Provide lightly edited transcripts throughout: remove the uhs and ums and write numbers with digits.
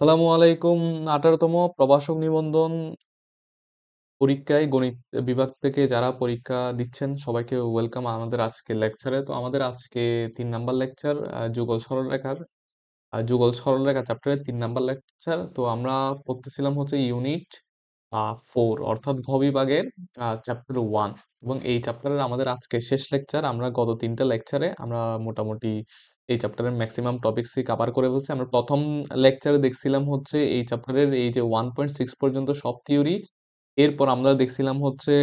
আসসালামু আলাইকুম। ১৮তম প্রভাষক নিবন্ধন পরীক্ষায় গণিত বিভাগ থেকে যারা পরীক্ষা দিচ্ছেন সবাইকে ওয়েলকাম আমাদের আজকের লেকচারে। তো আমাদের আজকে ৩ নাম্বার লেকচার যুগল সরলরেখার যুগল সরলরেখা চ্যাপ্টারের ৩ নাম্বার লেকচার। তো আমরা পড়তেছিলাম হচ্ছে ইউনিট 4 অর্থাৎ ঘ বিভাগের চ্যাপ্টার 1 এবং এই চ্যাপ্টারের আমাদের আজকে শেষ লেকচার। আমরা গত ৩ টা লেকচারে আমরা মোটামুটি এই চ্যাপ্টারের ম্যাক্সিমাম টপিকসই কভার করে ফেলছি। আমরা প্রথম লেকচারে দেখছিলাম হচ্ছে এই চ্যাপ্টারের এই যে 1.6 পর্যন্ত সব থিওরি। এরপর আমরা দেখছিলাম হচ্ছে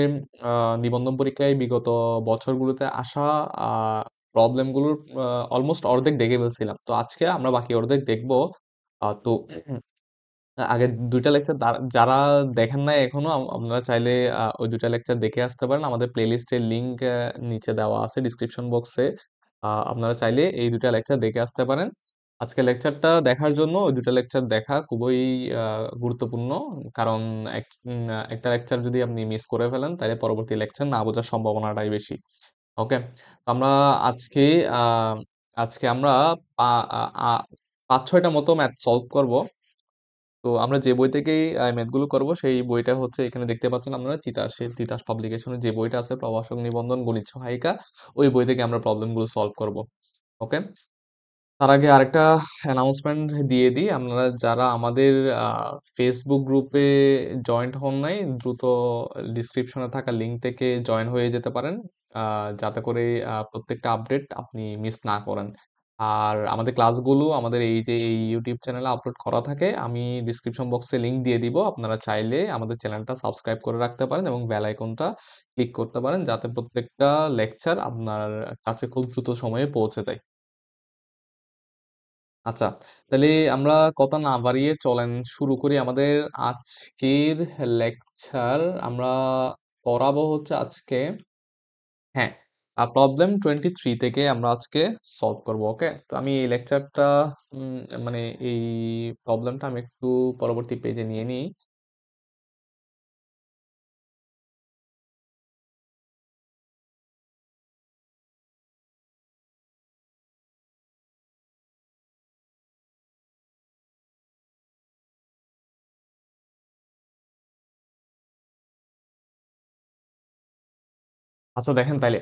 নিবন্ধন পরীক্ষায় বিগত বছরগুলোতে আসা আ প্রবলেমগুলোর অলমোস্ট অর্ধেক দেখে ফেলছিলাম। তো আজকে আমরা বাকি অর্ধেক দেখব। তো আগের ২ টা লেকচার যারা দেখেন নাই এখনো আপনারা চাইলে ওই ২ টা লেকচার দেখে আসতে পারেন। আমাদের প্লেলিস্টের লিংক নিচে দেওয়া আছে ডেসক্রিপশন বক্সে। আপনারা চাইলে এই ২ টা লেকচার দেখে আসতে পারেন। আজকের লেকচারটা দেখার জন্য ওই ২ টা লেকচার দেখা খুবই আ গুরুত্বপূর্ণ। কারণ একটা লেকচার যদি আপনি মিস করে ফেলেন তাহলে পরবর্তী লেকচার না বোঝার সম্ভাবনাটাই বেশি। ওকে? আমরা আজকে আ আজকে আমরা পা আ আ ৫-৬ টা মতো ম্যাথ সলভ করব। তো আমরা যে বই থেকেই ম্যাথগুলো করব সেই বইটা হচ্ছে এখানে দেখতে পাচ্ছেন আপনারা তিতাস পাবলিকেশনের যে বইটা আছে প্রভাষক নিবন্ধন গণিত সহায়িকা ওই বই থেকে আমরা প্রবলেমগুলো সলভ করব। ওকে? তার আগে আরেকটা অ্যানাউন্সমেন্ট দিয়ে দিই। আপনারা যারা আমাদের ফেসবুক গ্রুপে জয়েন্ট হন নাই, দ্রুত ডিসক্রিপশনে থাকা লিঙ্ক থেকে জয়েন হয়ে যেতে পারেন। যাতে করে প্রত্যেকটা আপডেট আপনি মিস না করেন। আর আমাদের ক্লাসগুলো আমাদের এই যে এই ইউটিউব চ্যানেলে আপলোড করা থাকে। আমি ডিসক্রিপশন বক্সে লিঙ্ক দিয়ে দিব। আপনারা চাইলে আমাদের চ্যানেলটা সাবস্ক্রাইব করে রাখতে পারেন এবং বেল আইকনটা ক্লিক করতে পারেন যাতে প্রত্যেকটা লেকচার আপনার কাছে খুব দ্রুত সময়ে পৌঁছে যায়। আচ্ছা, তাহলে আমরা কথা না বাড়িয়ে চলেন শুরু করি আমাদের আজকের লেকচার। আমরা পড়াবো হচ্ছে আজকে, হ্যাঁ, প্রবলেম 23 থেকে আমরা আজকে সলভ করব। ওকে? তো আমি এই লেকচারটা উম, মানে এই প্রবলেমটা আমি একটু পরবর্তী পেজে নিয়ে নিই। আচ্ছা দেখেন তাইলে,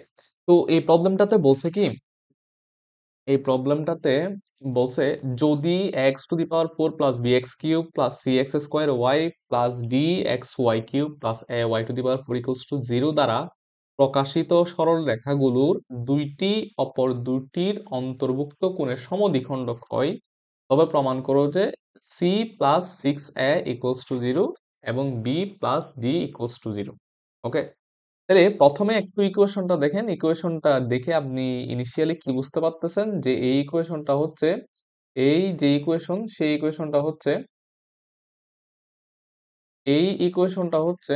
তো এই প্রবলেমটাতে বলছে কি, এই প্রবলেমটাতে বলছে যদি x to the power 4 plus b x cube plus c x square y plus d x y cube plus a y to the power 4 equals to 0 দ্বারা প্রকাশিত সরল রেখাগুলোর দুইটি অপর দুটির অন্তর্ভুক্ত কোণের সমদ্বিখণ্ডক হয়, তবে প্রমাণ করো যে C plus 6a equals to 0 এবং b plus d equals to 0। Okay? তাহলে প্রথমে একটু ইকুয়েশনটা দেখেন, ইকুয়েশনটা দেখে আপনি ইনিশিয়ালি কি বুঝতে পারতেছেন যে এই ইকুয়েশনটা হচ্ছে, এই যে ইকুয়েশন সেই ইকুয়েশনটা হচ্ছে, এই ইকুয়েশনটা হচ্ছে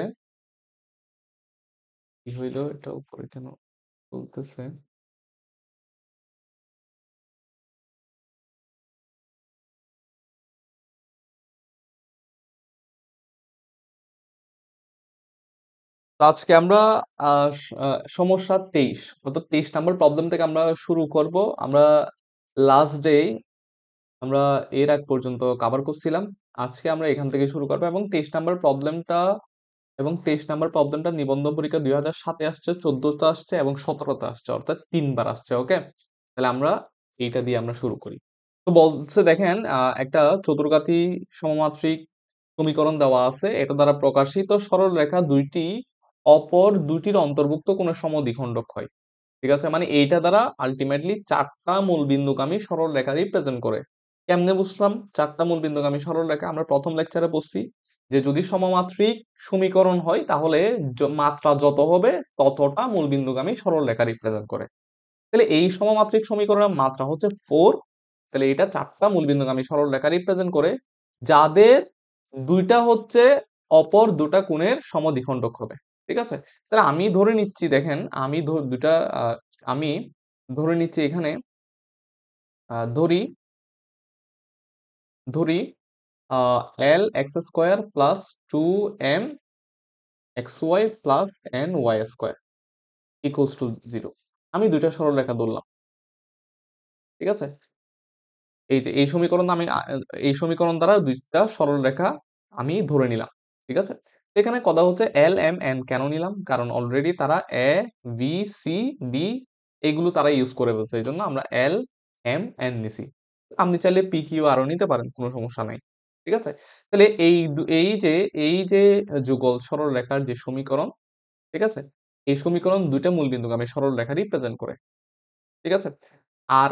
কি হইলো, এটা উপরে কেন বলতেছে? তো আজকে আমরা সমস্যা 23 অর্থাৎ 23 নাম্বার প্রবলেম থেকে আমরা শুরু করব। আমরা লাস্ট ডে আমরা এর আগ পর্যন্ত কভার করছিলাম। আজকে আমরা এখান থেকে শুরু করবো এবং 23 নাম্বার প্রবলেমটা নিবন্ধন পরীক্ষা 2007-এ আসছে, 14-তে আসছে এবং 17-তে আসছে, অর্থাৎ 3 বার আসছে। ওকে? তাহলে আমরা এইটা দিয়ে আমরা শুরু করি। তো বলছে দেখেন, একটা চতুর্ঘাতী সমমাত্রিক সমীকরণ দেওয়া আছে। এটা দ্বারা প্রকাশিত সরল রেখা দুইটি অপর দুটির অন্তর্ভুক্ত কোন সমদ্বিখণ্ডক হয়। ঠিক আছে? মানে এইটা দ্বারা আলটিমেটলি 4টা মূলবিন্দুগামী সরল রেখা রিপ্রেজেন্ট করে। কেমনে বুঝলাম 4টা মূলবিন্দুগামী সরল রেখা? আমরা প্রথম লেকচারে পড়ছি যে যদি সমমাত্রিক সমীকরণ হয় তাহলে মাত্রা যত হবে ততটা মূলবিন্দুগামী সরল রেখা রিপ্রেজেন্ট করে। তাহলে এই সমমাত্রিক সমীকরণের মাত্রা হচ্ছে 4। তাহলে এটা 4টা মূলবিন্দুগামী সরল রেখা রিপ্রেজেন্ট করে যাদের দুইটা হচ্ছে অপর দুটা কোণের সমদ্বিখণ্ডক হবে। ঠিক আছে? তাহলে আমি ধরে নিচ্ছি দেখেন, আমি দুটা আহ, আমি ধরে নিচ্ছি এখানে, ধরি ধরি l x square plus 2m x y plus n y square equals to 0। আমি দুইটা সরলরেখা ধরলাম। ঠিক আছে? এই যে এই সমীকরণ দ্বারা দুইটা সরলরেখা আমি ধরে নিলাম, ঠিক আছে। এখানে কথা হচ্ছে এল এম এন কেন নিলাম, কারণ অলরেডি তারা এ বি সি ডি এগুলো তারা ইউজ করে ফেলছে, এই জন্য আমরা এল এম এন নিছি। আপনি চাইলে পি কিউ আরও নিতে পারেন, কোনো সমস্যা নাই, ঠিক আছে। তাহলে এই যে যুগল সরলরেখার যে সমীকরণ, ঠিক আছে, এই সমীকরণ দুইটা মূলবিন্দুগামী সরলরেখা রিপ্রেজেন্ট করে, ঠিক আছে। আর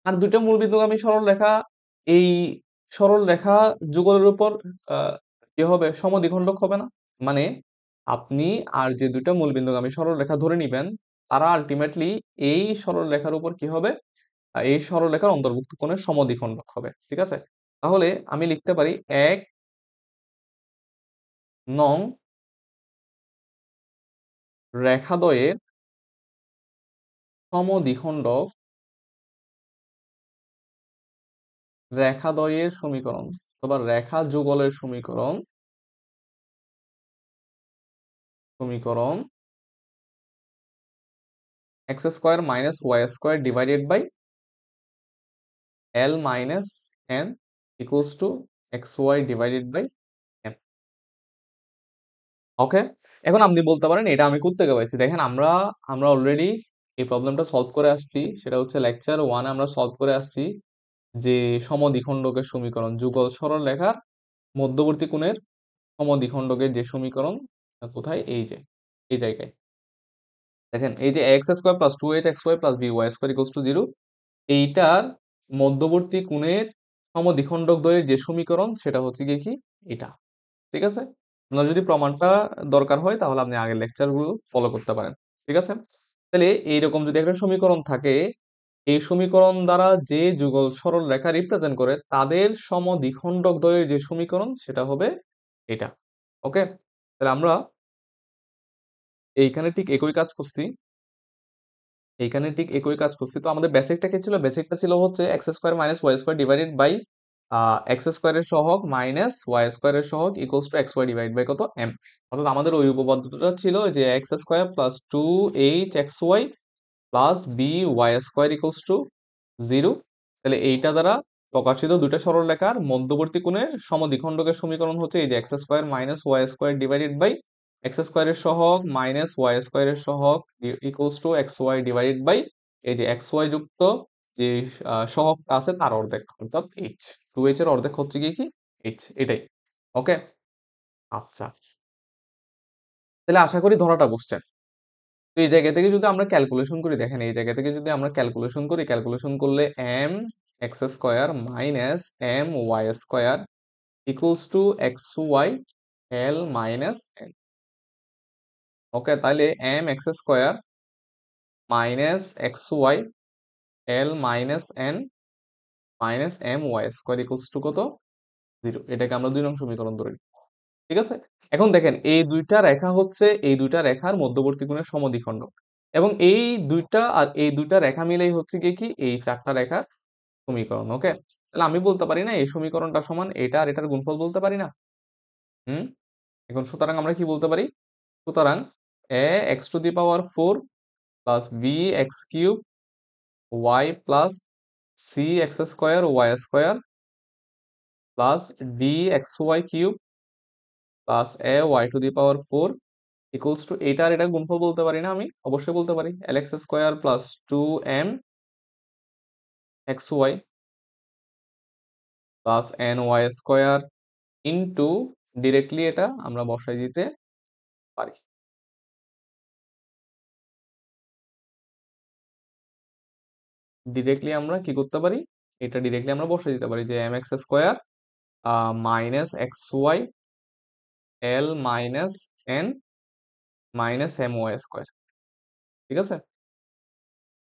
আর দুইটা মূলবিন্দুগামী সরলরেখা, এই সরলরেখা যুগলের উপর কি হবে, সমদ্বিখণ্ডক হবে না। মানে আপনি আর যে দুইটা মূলবিন্দুগামী সরলরেখা ধরে নিবেন, তারা আলটিমেটলি এই সরলরেখার উপর কি হবে, এই সরলরেখার অন্তর্ভুক্ত কোণের সমদ্বিখণ্ডক হবে, ঠিক আছে। তাহলে আমি লিখতে পারি 1 নং রেখাদ্বয়ের সমদ্বিখণ্ডক রেখাদ্বয়ের সমীকরণ অথবা রেখা যুগলের সমীকরণ x square minus y square divided by l minus n equals to x y divided by m. Okay, এখন আপনি বলতে পারেন এটা আমি কোত্থেকে পাইছি। দেখেন আমরা আমরা অলরেডি এই প্রবলেমটা সলভ করে আসছি, সেটা হচ্ছে লেকচার 1 আমরা সলভ করে আসছি যে সমদ্বিখণ্ডকের সমীকরণ, যুগল সরলরেখার মধ্যবর্তী কোণের সমদ্বিখণ্ডকের যে সমীকরণ, কোথায়, এই যে এই জায়গায় দেখেন, এই যে x square plus 2h x y plus b y square equals to 0, এইটার মধ্যবর্তী কোণের সমদ্বিখণ্ডক দ্বয়ের যে সমীকরণ সেটা হচ্ছে গিয়ে কি, এটা, ঠিক আছে। আপনার যদি প্রমাণটা দরকার হয় তাহলে আপনি আগের লেকচার গুলো ফলো করতে পারেন, ঠিক আছে। তাহলে এইরকম যদি একটা সমীকরণ থাকে, এই সমীকরণ দ্বারা যে যুগল সরল রেখা রিপ্রেজেন্ট করে তাদের সমদ্বিখণ্ডক দ্বয়ের যে সমীকরণ সেটা হবে এটা। ওকে, তাহলে আমরা এইখানে ঠিক একই কাজ করছি, তো আমাদের বেসিকটা কি ছিল, বেসিকটা ছিল হচ্ছে x square minus y square divided by x স্কোয়ারের সহগ মাইনাস ওয়াই স্কোয়ারের সহগ equals to x y divide by কত, এম। অর্থাৎ আমাদের ওই উপপাদ্যটা ছিল যে x square plus 2h x y plus b y square equals to 0। তাহলে এইটা দ্বারা প্রকাশিত দুইটা সরলরেখার মধ্যবর্তী কোণের সমদ্বিখণ্ডকের সমীকরণ হচ্ছে এই যে x square minus y square divided by x স্কোয়ারের সহগ মাইনাস ওয়াই স্কোয়ারের সহগ equals to x y divided by এই যে এক্স ওয়াই যুক্ত যে সহগটা আছে তার অর্ধেক, অর্থাৎ এইচ। 2h এর অর্ধেক হচ্ছে কি কি, এইচ, এটাই। ওকে, আচ্ছা, তাহলে আশা করি ধরাটা বুঝছেন। তো এই জায়গা থেকে যদি আমরা ক্যালকুলেশন করি, দেখেন এই জায়গা থেকে যদি আমরা ক্যালকুলেশন করি, ক্যালকুলেশন করলে m x square minus m y square equals to x y l minus n. Okay, তাহলে m x square minus x y l minus n minus m y square equals to কত, 0। এটাকে আমরা 2 নং সমীকরণ ধরে নিই, ঠিক আছে। এখন দেখেন এই দুইটা রেখার মধ্যবর্তী কোণের সমদ্বিখণ্ডক, এবং এই দুইটা রেখা মিলেই হচ্ছে কি কি, এই 4টা রেখার সমীকরণ। ওকে, তাহলে আমি বলতে পারি না এই সমীকরণটা সমান এটা আর এটার গুণফল, বলতে পারি না। হুম, এখন সুতরাং আমরা কি বলতে পারি, সুতরাং a x to the power 4 plus b x cube y plus c x square y square plus d x y cube plus a y to the power 4 equals to এটা আর এটার গুণফল, বলতে পারি না, আমি অবশ্যই বলতে পারি l x square plus 2m x y plus n y square into, directly এটা আমরা বসাই দিতে পারি। ডিরেক্টলি আমরা কি করতে পারি, এটা ডিরেক্টলি আমরা বসাই দিতে পারি যে m x square minus x y l minus n minus m y square, ঠিক আছে।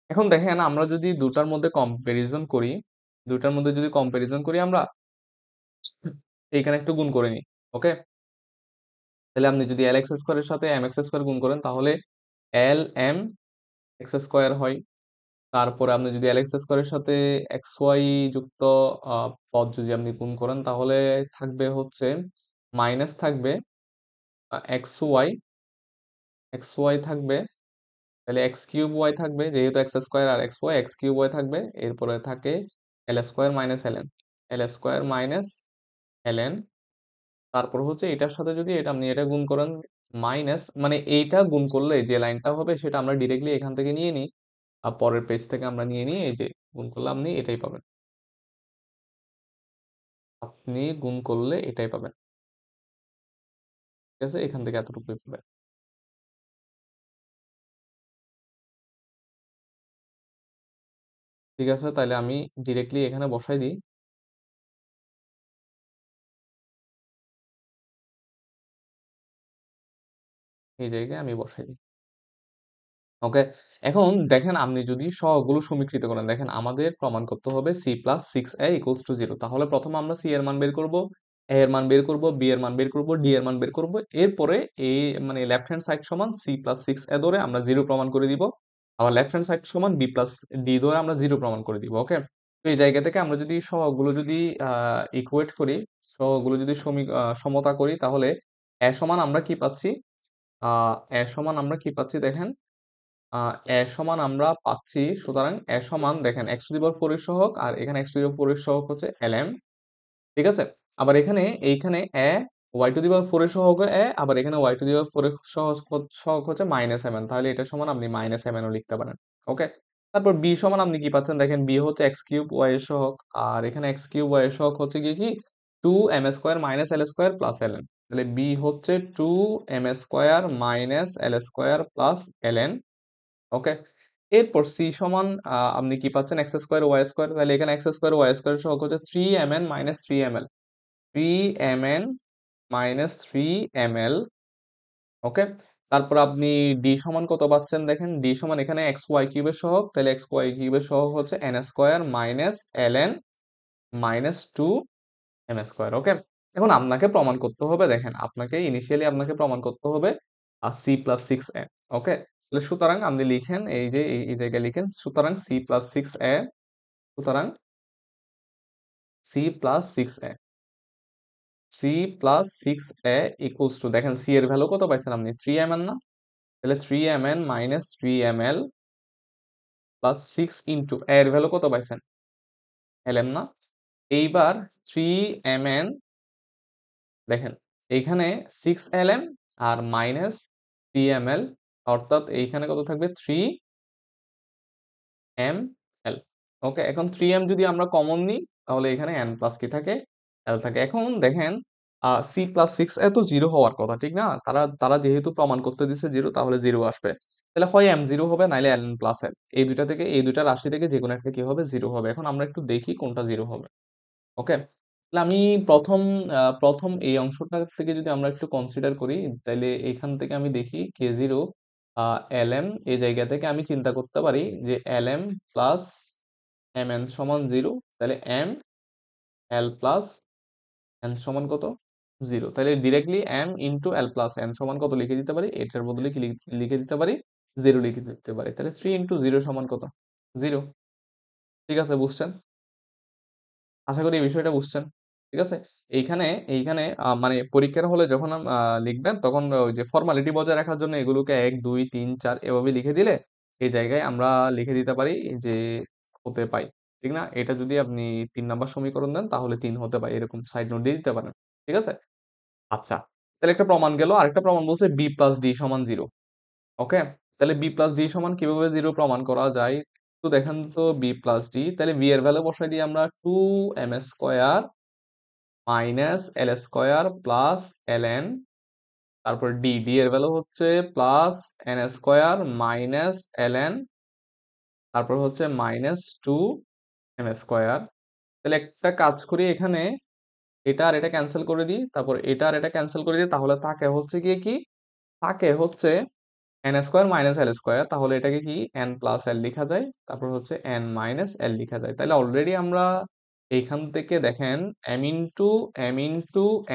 এখন দেখেন আমরা যদি দুটার মধ্যে কম্পারিজন করি, আমরা এইখানে একটু গুণ করে নিই। ওকে, তাহলে আপনি যদি এল এক্স স্কোয়ারের সাথে এম এক্স স্কোয়ার গুণ করেন তাহলে এল এম এক্স স্কোয়ার হয়। তারপরে আপনি যদি এল এক্স স্কোয়ারের সাথে এক্স ওয়াই যুক্ত পদ যদি আপনি গুণ করেন তাহলে থাকবে হচ্ছে মাইনাস থাকবে এক্স ওয়াই থাকবে, তাহলে এক্স কিউব ওয়াই থাকবে, যেহেতু এক্স স্কোয়ার আর x y, x cube y থাকবে, এরপরে থাকে l square minus l n, l square minus l n, তারপর হচ্ছে এটার সাথে যদি এটা আপনি এটা গুণ করেন মাইনাস, মানে এইটা গুণ করলে যে লাইনটা হবে সেটা আমরা ডিরেক্টলি এখান থেকে নিয়ে নিই, আর পরের পেজ থেকে আমরা নিয়ে নিই, এই যে গুণ করলে আপনি এটাই পাবেন, আপনি গুণ করলে এটাই পাবেন। ঠিক আছে, এখান থেকে এতটুকুই পাবেন। ঠিক আছে, তাহলে আমি ডিরেক্টলি এখানে বসাই দিই, এই জায়গায় আমি বসাই দিই। ওকে, এখন দেখেন আপনি যদি সবগুলো সমীকৃত করেন, দেখেন আমাদের প্রমাণ করতে হবে c plus six a equals to zero. তাহলে প্রথম আমরা সি এর মান বের করব, এ এর মান বের করব, বি এর মান বের করব, ডি এর মান বের করব। এরপরে এই মানে লেফট হ্যান্ড সাইড সমান সি প্লাস সিক্স এ ধরে আমরা জিরো প্রমাণ করে দিব, আবার লেফট হ্যান্ড সাইড সমান বি প্লাস ডি ধরে আমরা জিরো প্রমাণ করে দিব। ওকে, তো এই জায়গা থেকে আমরা যদি সহগগুলো যদি ইকুয়েট করি, সহগগুলো যদি সমতা করি, তাহলে এ সমান আমরা কি পাচ্ছি, এ সমান আমরা কি পাচ্ছি দেখেন, এ সমান আমরা পাচ্ছি, সুতরাং এ সমান দেখেন এক্স টু দি পাওয়ার 4 এর সহগ, আর এখানে এক্স টু দি পাওয়ার 4 এর সহগ হচ্ছে lm। ঠিক আছে, আবার এখানে এইখানে এ ওয়াই টু দি পাওয়ার 4 এর সহগ এ, আবার এখানে ওয়াই টু দি পাওয়ার 4 এর সহগ হচ্ছে মাইনাস mn, তাহলে এটা সমান আপনি মাইনাস mn ও লিখতে পারেন। ওকে, তারপর বি সমান আপনি কি পাচ্ছেন দেখেন, বি হচ্ছে এক্স কিউব ওয়াই এর সহগ, আর এখানে এক্স কিউব ওয়াই এর সহগ হচ্ছে কি টু এম স্কোয়ার মাইনাস এল স্কোয়ার প্লাস এল এন, তাহলে বি হচ্ছে টু এম স্কোয়ার মাইনাস এল স্কোয়ার প্লাস এল এন। ওকে, এরপর সি সমান আপনি কি পাচ্ছেন এক্স স্কোয়ার ওয়াই স্কোয়ার, তাহলে এখানে এক্স স্কোয়ার ওয়াই স্কোয়ার সহগ হচ্ছে three m n minus three m l, three m n minus three m l. Okay, তারপর আপনি ডি সমান কত পাচ্ছেন দেখেন, ডি সমান এখানে এক্স ওয়াই কিউবের সহগ, তাহলে এক্স ওয়াই কিউবের সহগ হচ্ছে n square minus l n minus two m square. Okay, এখন আপনাকে প্রমাণ করতে হবে, দেখেন আপনাকে ইনিশিয়ালি আপনাকে প্রমাণ করতে হবে সি প্লাস সিক্স এ। ওকে, তাহলে সুতরাং আপনি লিখেন এই যে এই জায়গায় লিখেন, সুতরাং সি প্লাস সিক্স এ, সুতরাং c plus six a, c plus six a equals to, দেখেন সি এর ভ্যালু কত পাইছেন আপনি, থ্রি এম এন না, তাহলে three m n minus three m l plus six into এর ভ্যালু কত পাইছেন, এল এম না। এইবার থ্রি এম এন, দেখেন এইখানে six L M R minus three m এল, অর্থাৎ এইখানে কত থাকবে, থ্রি এম এল। ওকে, এখন থ্রি এম যদি আমরা কমন নিই, তাহলে এখানে এন প্লাস কি থাকে, এল থাকে। এখন দেখেন সি প্লাস সিক্স এত জিরো হওয়ার কথা, ঠিক না, তারা তারা যেহেতু প্রমাণ করতে দিচ্ছে জিরো, তাহলে জিরো আসবে, তাহলে হয় এম জিরো হবে, নাইলে এল প্লাস এল, এই দুইটা থেকে এই দুইটা রাশি থেকে যে কোনো একটা কি হবে, জিরো হবে। এখন আমরা একটু দেখি কোনটা জিরো হবে। ওকে, তাহলে আমি প্রথম প্রথম এই অংশটা থেকে যদি আমরা একটু কনসিডার করি, তাহলে এখান থেকে আমি দেখি কে জিরো, এল এম, এই জায়গা থেকে আমি চিন্তা করতে পারি যে l m plus m n সমান জিরো, তাহলে এম এল প্লাস এন সমান কত, জিরো, তাহলে directly m into l plus n সমান কত লিখে দিতে পারি, এটার বদলে কি লিখে দিতে পারি, জিরো লিখে দিতে পারি, তাহলে থ্রি ইন্টু জিরো সমান কত, জিরো। ঠিক আছে, বুঝছেন, আশা করি এই বিষয়টা বুঝছেন। ঠিক আছে, এইখানে এইখানে মানে পরীক্ষার হলে যখন লিখবেন, তখন ওই যে ফর্মালিটি বজায় রাখার জন্য এগুলোকে এক দুই তিন চার এভাবে লিখে দিলে এই জায়গায় আমরা লিখে দিতে পারি যে হতে পাই, ঠিক না, এটা যদি আপনি 3 নাম্বার সমীকরণ দেন তাহলে 3 হতে পাই, এরকম সাইড নোট দিয়ে দিতে পারেন। ঠিক আছে, আচ্ছা, তাহলে একটা প্রমাণ গেল, আরেকটা প্রমাণ বলছে বি প্লাস ডি সমান জিরো। ওকে, তাহলে বি প্লাস ডি সমান কিভাবে জিরো প্রমাণ করা যায়, তো দেখেন তো বি প্লাস ডি, তাহলে বি এর ভ্যালু বসাই দিই আমরা টু এম স্কোয়ার মাইনাস এল স্কোয়ার প্লাস এল এন, তারপর ডি, ডি এর ভ্যালু হচ্ছে plus N square minus l n, তারপর হচ্ছে মাইনাস টু এম স্কোয়ার। তাহলে একটা কাজ করি, এখানে এটা আর এটা ক্যান্সেল করে দিই, তারপর এটা আর এটা ক্যান্সেল করে দিই, তাহলে থাকে হচ্ছে গিয়ে কি, থাকে হচ্ছে এন স্কোয়ার মাইনাস এল স্কোয়ার, তাহলে এটাকে কি এন প্লাস এল লিখা যায়, তারপর হচ্ছে এন মাইনাস এল লিখা যায়। তাহলে অলরেডি আমরা এইখান থেকে দেখেন m into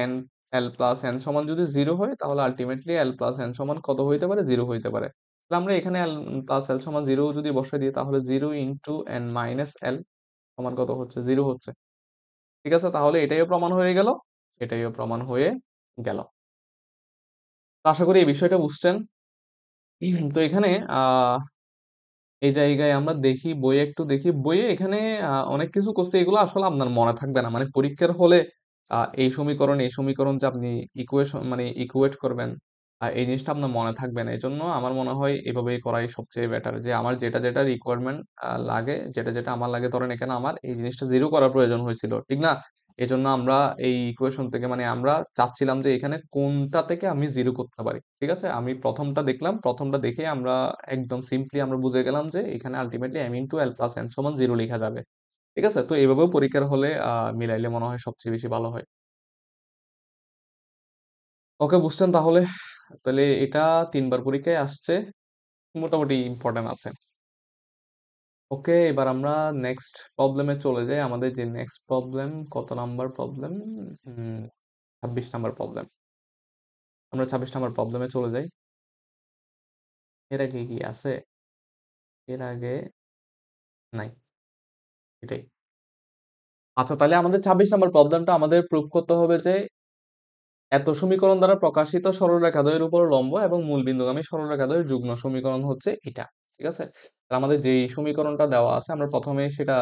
n l plus n সমান যদি জিরো হয়, তাহলে আলটিমেটলি এল প্লাস এন সমান কত হইতে পারে, জিরো হইতে পারে। তাহলে আমরা এখানে এল প্লাস এল সমান জিরো যদি বসাই দিই, তাহলে zero into N minus L সমান কত হচ্ছে, জিরো হচ্ছে। ঠিক আছে, তাহলে এটাইও প্রমাণ হয়ে গেল, এটাইও প্রমাণ হয়ে গেল। তো আশা করি এই বিষয়টা বুঝছেন। তো এখানে এই জায়গায় আমরা দেখি বইয়ে, একটু দেখি বইয়ে এখানে অনেক কিছু করছে, এগুলো আসলে আপনার মনে থাকবে না, মানে পরীক্ষার হলে এই সমীকরণ যে আপনি ইকুয়েশন মানে ইকুয়েট করবেন, এই জিনিসটা আপনার মনে থাকবে না। এই জন্য আমার মনে হয় এভাবেই করাই সবচেয়ে বেটার, যে আমার যেটা যেটা রিকোয়ারমেন্ট লাগে, যেটা যেটা আমার লাগে, ধরেন এখানে আমার এই জিনিসটা জিরো করার প্রয়োজন হয়েছিল, ঠিক না? এজন্য আমরা এই ইকুয়েশন থেকে, মানে আমরা চাচ্ছিলাম যে এখানে কোনটা থেকে আমি জিরো করতে পারি, ঠিক আছে? আমি প্রথমটা দেখলাম, প্রথমটা দেখে আমরা একদম সিম্পলি আমরা বুঝে গেলাম যে এখানে ultimately M into l plus n সমান জিরো লেখা যাবে, ঠিক আছে? তো এভাবেও পরীক্ষার হলে মিলাইলে মনে হয় সবচেয়ে বেশি ভালো হয়। ওকে, বুঝছেন তাহলে? তাহলে এটা 3 বার পরীক্ষায় আসছে, মোটামুটি ইম্পর্টেন্ট আছে। ওকে, এবার আমরা নেক্সট প্রবলেমে চলে যাই। আমাদের যে নেক্সট প্রবলেম, কত নাম্বার প্রবলেম? 26 number problem. আমরা 26 নাম্বার প্রবলেমে চলে যাই। এর আগে কি আছে? এর আগে নাই, এটাই। আচ্ছা, তাহলে আমাদের 26 নাম্বার প্রবলেমটা আমাদের প্রুফ করতে হবে যে এত সমীকরণ দ্বারা প্রকাশিত সরলরেখাদ্বয়ের উপর লম্ব এবং মূল বিন্দুগামী সরলরেখাদ্বয়ের যুগ্ম সমীকরণ হচ্ছে এটা, ঠিক আছে? তাহলে আমাদের যেই সমীকরণটা দেওয়া আছে আমরা প্রথমে সেটা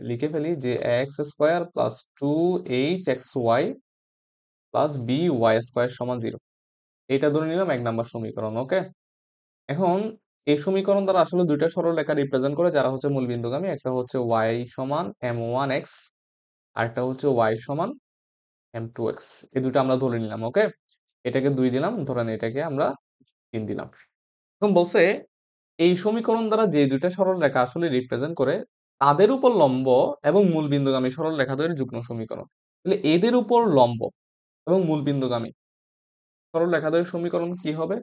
লিখে ফেলি, যে x square plus 2h(x(y) plus by(y)² সমান 0। এটা ধরে নিলাম 1 নাম্বার সমীকরণ। ওকে, এখন এই সমীকরণ দ্বারা আসলে দুইটা সরলরেখা রিপ্রেজেন্ট করে, যারা হচ্ছে মূল বিন্দুগামী। একটা হচ্ছে y সমান m1x, আর একটা হচ্ছে y সমান m2x। এই দুটো আমরা ধরে নিলাম। ওকে, এটাকে 2 দিলাম, ধরেন এটাকে আমরা 3 দিলাম। এখন বলছে এই সমীকরণ দ্বারা যে দুইটা সরলরেখা আসলে রিপ্রেজেন্ট করে তাদের উপর লম্ব এবং মূল বিন্দুগামী সরলরেখাদ্বয়ের যুগ্ম সমীকরণ। তাহলে এদের উপর লম্ব এবং মূল বিন্দুগামী সরলরেখাদ্বয়ের সমীকরণ কি হবে?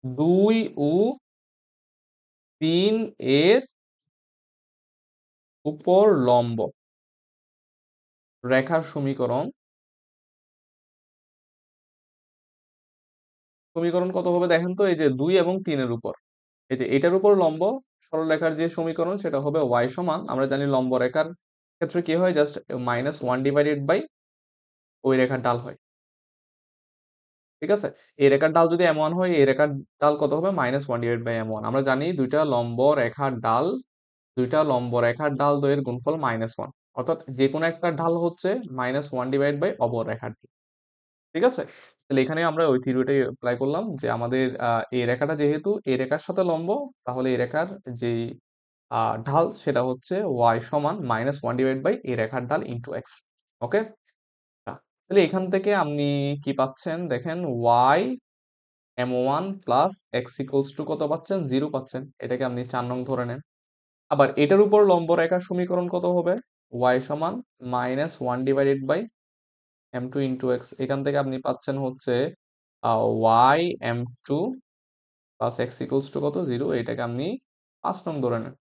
2 ও 3 এর উপর লম্ব রেখার সমীকরণ। সমীকরণ কত হবে দেখেন তো, এই যে 2 এবং 3 এর উপর, এই যে এটার উপর লম্ব সরলরেখার যে সমীকরণ সেটা হবে y সমান, আমরা জানি লম্ব রেখার ক্ষেত্রে কি হয়, জাস্ট -1 ডিভাইডেড বাই ওই রেখার ডাল হয়, ঠিক আছে? এই রেখার ডাল যদি m1 হয়, এই রেখার ডাল কত হবে? -1 ডিভাইড বাই m1। আমরা জানি দুইটা লম্ব রেখার ডাল দ্বয়ের গুণফল -1, অর্থাৎ যে কোনো একটা ঢাল হচ্ছে -1 ডিভাইড বাই অপর রেখার, ঠিক আছে? তাহলে এখানে আমরা ওই থিওরিটাই অ্যাপ্লাই করলাম, যে আমাদের এই রেখাটা যেহেতু এই রেখার সাথে লম্ব, তাহলে এই রেখার যেই ঢাল সেটা হচ্ছে y সমান -1 ডিভাইড বাই এই রেখার ঢাল ইন্টু এক্স। ওকে, তাহলে এখান থেকে আপনি কি পাচ্ছেন দেখেন, y m1 plus x equals to কত পাচ্ছেন? 0 পাচ্ছেন। এটাকে আপনি 4 নং ধরে নেন। আবার এটার উপর লম্ব রেখার সমীকরণ কত হবে? y সমান -1 divided by m2 into x. এখান থেকে আপনি পাচ্ছেন হচ্ছে y m2 plus x equals to কত? 0। এটাকে আপনি 5 নং ধরে নেন,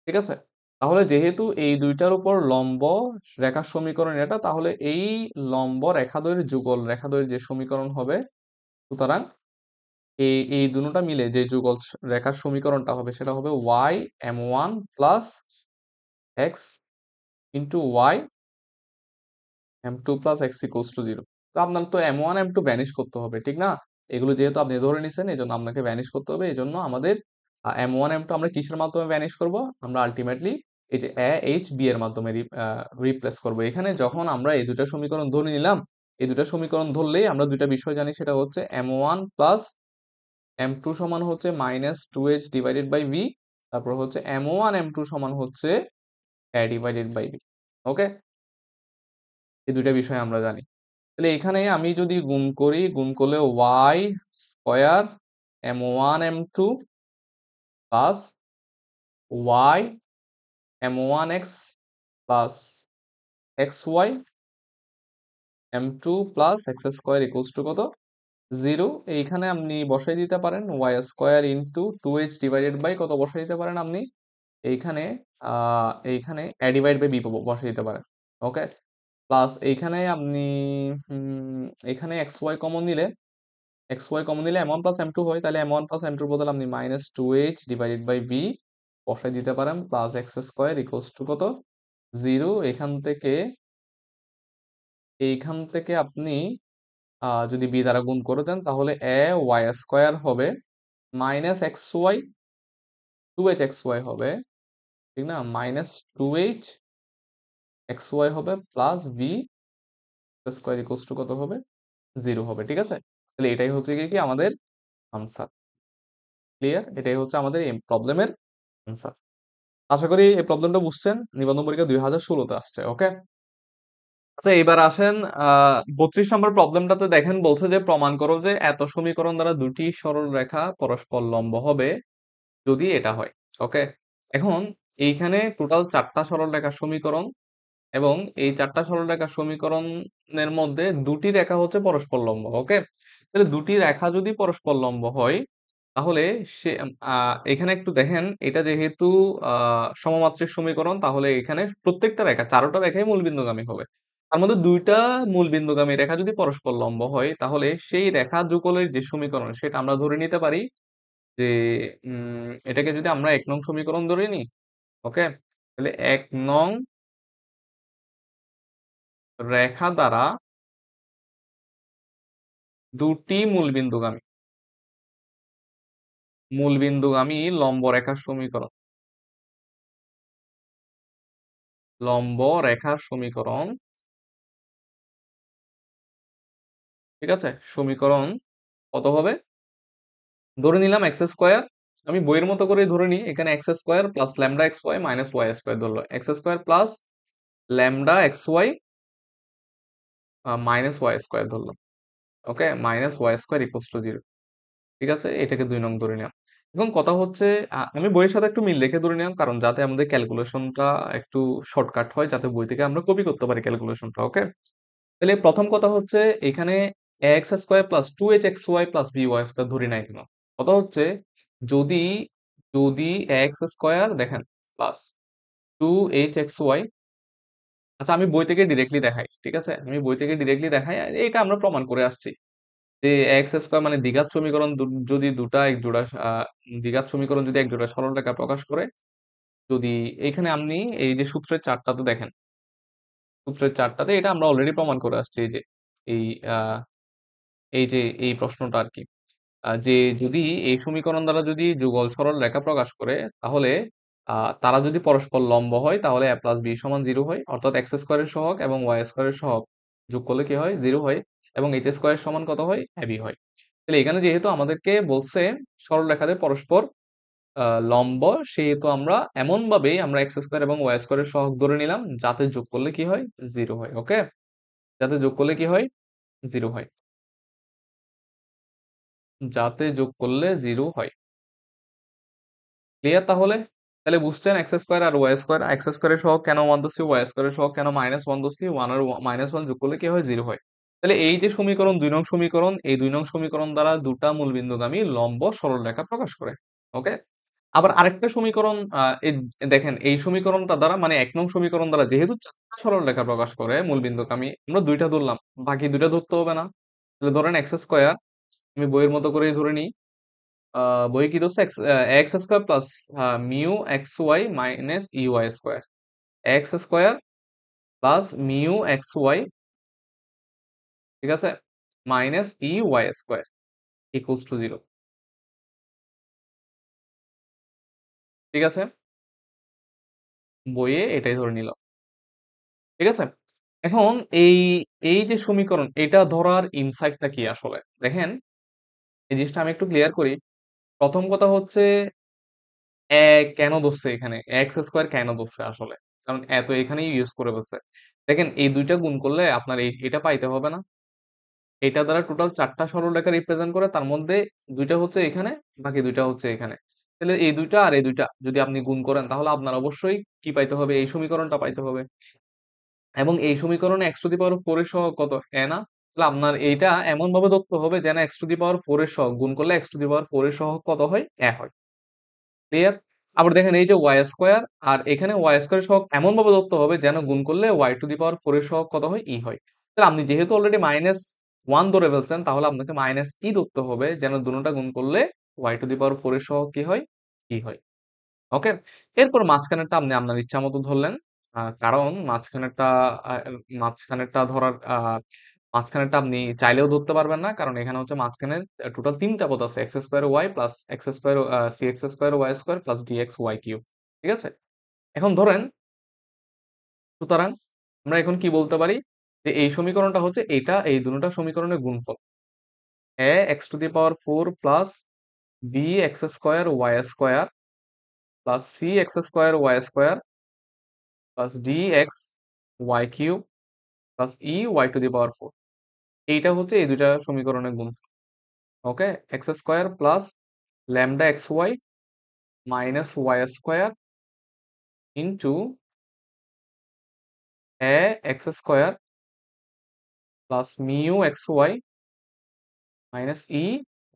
ঠিক আছে? তাহলে যেহেতু এই দুইটার উপর লম্ব রেখার সমীকরণ এটা, তাহলে এই লম্ব রেখাদ্বয়ের যুগল রেখাদ্বয়ের যে সমীকরণ হবে, সুতরাং এই দুটোটা মিলে যে যুগল রেখার সমীকরণটা হবে সেটা হবে y m1 plus x into y m2 plus x equals to 0। তো আপনার তো m1 m2 ভ্যানিশ করতে হবে, ঠিক না? এগুলো যেহেতু আপনি ধরে নিছেন, এই জন্য আপনাকে ভ্যানিশ করতে হবে। এই জন্য আমাদের m1 m2 আমরা কিসের মাধ্যমে ভ্যানিশ করব? আমরা আলটিমেটলি এই যে a h b এর মাধ্যমে রিপ্লেস করব। এখানে যখন আমরা এই দুটা সমীকরণ ধরে নিলাম, এই দুটা সমীকরণ ধরলেই আমরা দুটা বিষয় জানি, সেটা হচ্ছে m1 প্লাস m2 সমান হচ্ছে -2h ডিভাইডেড বাই v, তারপর হচ্ছে m1 m2 সমান হচ্ছে a ডিভাইডেড বাই v। ওকে, এই দুইটা বিষয় আমরা জানি। তাহলে এখানে আমি যদি গুণ করি, গুণ করলে y square m1 m2 plus y m1x plus xy m2 plus x square equals to কত? 0। এইখানে আপনি বসাই দিতে পারেন y square into 2h divided by কত বসাই দিতে পারেন আপনি এইখানে, এইখানে a ডিভাইড বাই b বসাই দিতে পারেন। ওকে, প্লাস এইখানে আপনি এখানে xy কমন নিলে m1 প্লাস m2 হয়, তাহলে m1 প্লাস m2 এর বদলে আপনি -2h ডিভাইডেড বাই b বসাই দিতে পারেন, plus x square equals to কত? 0। এইখান থেকে আপনি যদি b দ্বারা গুণ করে দেন, তাহলে a y স্কয়ার হবে -xy 2h(xy) হবে, ঠিক না, মাইনাস 2h(xy) হবে plus b square equals to কত হবে, 0 হবে। ঠিক আছে, তাহলে এটাই হচ্ছে কি কি আমাদের আনসার। ক্লিয়ার, এটাই হচ্ছে আমাদের এই প্রবলেমের আনসার। আশা করি এই প্রবলেমটা বুঝছেন, নিবন্ধন পরীক্ষা 2016-তে আসছে। ওকে, আচ্ছা এবার আসেন 32 নম্বর প্রবলেমটাতে। দেখেন বলছে যে প্রমাণ করো যে এত সমীকরণ দ্বারা দুটি সরল রেখা পরস্পর লম্ব হবে যদি এটা হয়। ওকে, এখন এইখানে টোটাল 4টা সরল রেখার সমীকরণ, এবং এই 4টা সরল রেখার সমীকরণের মধ্যে দুটি রেখা হচ্ছে পরস্পর লম্ব। ওকে, তাহলে দুটি রেখা যদি পরস্পর লম্ব হয় তাহলে সে এখানে একটু দেখেন, এটা যেহেতু সমমাত্রিক সমীকরণ, তাহলে এখানে প্রত্যেকটা রেখা, চারোটা রেখাই মূলবিন্দুগামী হবে। তার মধ্যে দুইটা মূলবিন্দুগামী রেখা যদি পরস্পর লম্ব হয় তাহলে সেই রেখা যুগলের যে সমীকরণ সেটা আমরা ধরে নিতে পারি যে এটাকে যদি আমরা 1 নং সমীকরণ ধরে নিই। ওকে, তাহলে 1 নং রেখা দ্বারা দুটি মূলবিন্দুগামী লম্ব রেখার সমীকরণ, লম্ব রেখার সমীকরণ, ঠিক আছে, সমীকরণ কত হবে, ধরে নিলাম এক্স স্কোয়ার। আমি বইয়ের মতো করে ধরে নিই, এখানে x square plus lambda x y minus y square ধরলো, x square plus lambda x y minus y square ধরলাম। Okay, minus y square equals to 0। ঠিক আছে, এটাকে 2 নং ধরে নিলাম। এখন কথা হচ্ছে আমি বইয়ের সাথে একটু মিল রেখে ধরে নিলাম, কারণ যাতে আমাদের ক্যালকুলেশনটা একটু শর্টকাট হয়, যাতে বই থেকে আমরা কপি করতে পারি ক্যালকুলেশনটা। ওকে, তাহলে প্রথম কথা হচ্ছে এখানে x square plus 2h(xy) plus by square ধরি নাই কেন, কথা হচ্ছে যদি যদি এক্স স্কোয়ার দেখেন প্লাস 2h(xy), আচ্ছা আমি বই থেকে ডিরেক্টলি দেখাই, ঠিক আছে, আমি বই থেকে ডিরেক্টলি দেখাই, এটা আমরা প্রমাণ করে আসছি যে এক্স স্কোয়ার মানে দ্বিঘাত সমীকরণ যদি দুটা এক জোড়া দ্বিঘাত সমীকরণ যদি এক জোড়া সরল রেখা প্রকাশ করে, যদি এইখানে আপনি এই যে সূত্রের চারটাতে দেখেন, সূত্রের চারটাতে এটা আমরা অলরেডি প্রমাণ করে আসছি, এই যে এই আহ, এই যে এই প্রশ্নটা আর কি, যে যদি এই সমীকরণ দ্বারা যদি যুগল সরল রেখা প্রকাশ করে তাহলে তারা যদি পরস্পর লম্ব হয় তাহলে a প্লাস বি সমান 0 হয়, অর্থাৎ এক্স স্কোয়ারের সহগ এবং ওয়াই স্কোয়ারের সহগ যোগ করলে কি হয়, 0 হয়, এবং এইচ স্কোয়ার সমান কত হয়, এবি হয়। তাহলে এখানে যেহেতু আমাদেরকে বলছে সরল রেখাতে পরস্পর লম্ব, সেহেতু আমরা এমন ভাবেই আমরা এক্স স্কোয়ার এবং ওয়াই স্কোয়ারের সহগ ধরে নিলাম যাতে যোগ করলে কি হয়, 0 হয়। ওকে, যাতে যোগ করলে কি হয়, 0 হয়, যাতে যোগ করলে 0 হয়। ক্লিয়ার তাহলে, তাহলে বুঝছেন এক্স স্কোয়ার আর ওয়াই স্কোয়ার, এক্স স্কোয়ারের সহগ কেন 1 ধরছি, ওয়াই স্কোয়ারের সহগ কেন -1 ধরছি, 1 আর -1 যোগ করলে কি হয়, 0 হয়। তাহলে এই যে সমীকরণ 2 নং সমীকরণ, এই 2 নং সমীকরণ দ্বারা দুটা মূলবিন্দুগামী লম্ব সরল রেখা প্রকাশ করে। ওকে, আবার আরেকটা সমীকরণ দেখেন এই সমীকরণটা দ্বারা মানে 1 নং সমীকরণ দ্বারা যেহেতু চারটা সরল রেখা প্রকাশ করে মূলবিন্দুগামী, আমরা দুইটা ধরলাম, বাকি দুইটা ধরতে হবে না। তাহলে ধরেন এক্স স্কোয়ার, আমি বইয়ের মতো করেই ধরে নিই, বই কি ধরছে, x square plus mu x y minus u i square, x square plus mu x y, ঠিক আছে, minus u i square equals to 0। ঠিক আছে, বইয়ে এটাই ধরে নিল। ঠিক আছে, এখন এই এই যে সমীকরণ এটা ধরার ইনসাইটটা কি আসলে দেখেন, এই জিনিসটা আমি একটু ক্লিয়ার করি। প্রথম কথা হচ্ছে কেন ধরছে এখানে এক্স স্কোয়ার, কেন ধরছে আসলে, কারণ এত এখানেই ইউজ করে বলছে। দেখেন এই দুইটা গুণ করলে আপনার এটা পাইতে হবে না, এটা দ্বারা টোটাল চারটা সরলরেখা রিপ্রেজেন্ট করে, তার মধ্যে দুইটা হচ্ছে এখানে, বাকি দুইটা হচ্ছে এখানে। তাহলে এই দুইটা আর এই দুইটা যদি আপনি গুণ করেন তাহলে আপনার অবশ্যই কি পাইতে হবে, এই সমীকরণটা পাইতে হবে। এবং এই সমীকরণে এক্স টু দি পাওয়ার 4 এর সহগ কত, এ না, তাহলে আপনার এইটা এমন ভাবে ধরতে হবে যেন এক্স টু দি পাওয়ার 4 এর সহগ গুণ করলে এক্স টু দি পাওয়ার 4 এর সহগ কত হয়, এ হয়। ক্লিয়ার, আবার দেখেন এই যে ওয়াই স্কোয়ার, আর এখানে ওয়াই স্কোয়ার সহগ এমন ভাবে ধরতে হবে যেন গুণ করলে ওয়াই টু দি পাওয়ার 4 এর সহগ কত হয়, ই হয়। তাহলে আপনি যেহেতু অলরেডি -1 ধরে ফেলছেন তাহলে আপনাকে ই ধরতে হবে যেন দুটোটা গুণ করলে ওয়াই টু দি পাওয়ার 4 এর সহগ কি হয়, ই হয়। ওকে, এরপর মাঝখানেরটা আপনি আপনার ইচ্ছা মতো ধরলেন, কারণ মাঝখানেরটা ধরার মাঝখানেরটা আপনি চাইলেও ধরতে পারবেন না, কারণ এখানে হচ্ছে মাঝখানে টোটাল তিনটা পদ আছে, x square y plus x square c x square y square plus d x y cube. ঠিক আছে, এখন ধরেন, সুতরাং আমরা এখন কি বলতে পারি যে এই সমীকরণটা হচ্ছে এটা এই দুটো সমীকরণের গুণফল, a x to the power four plus b x square y square plus c x square y square plus d x y cube plus e y to the power four. এইটা হচ্ছে এই দুইটা সমীকরণের গুণফল। Okay, x square plus lambda x y minus y square into a x square plus mu x y minus e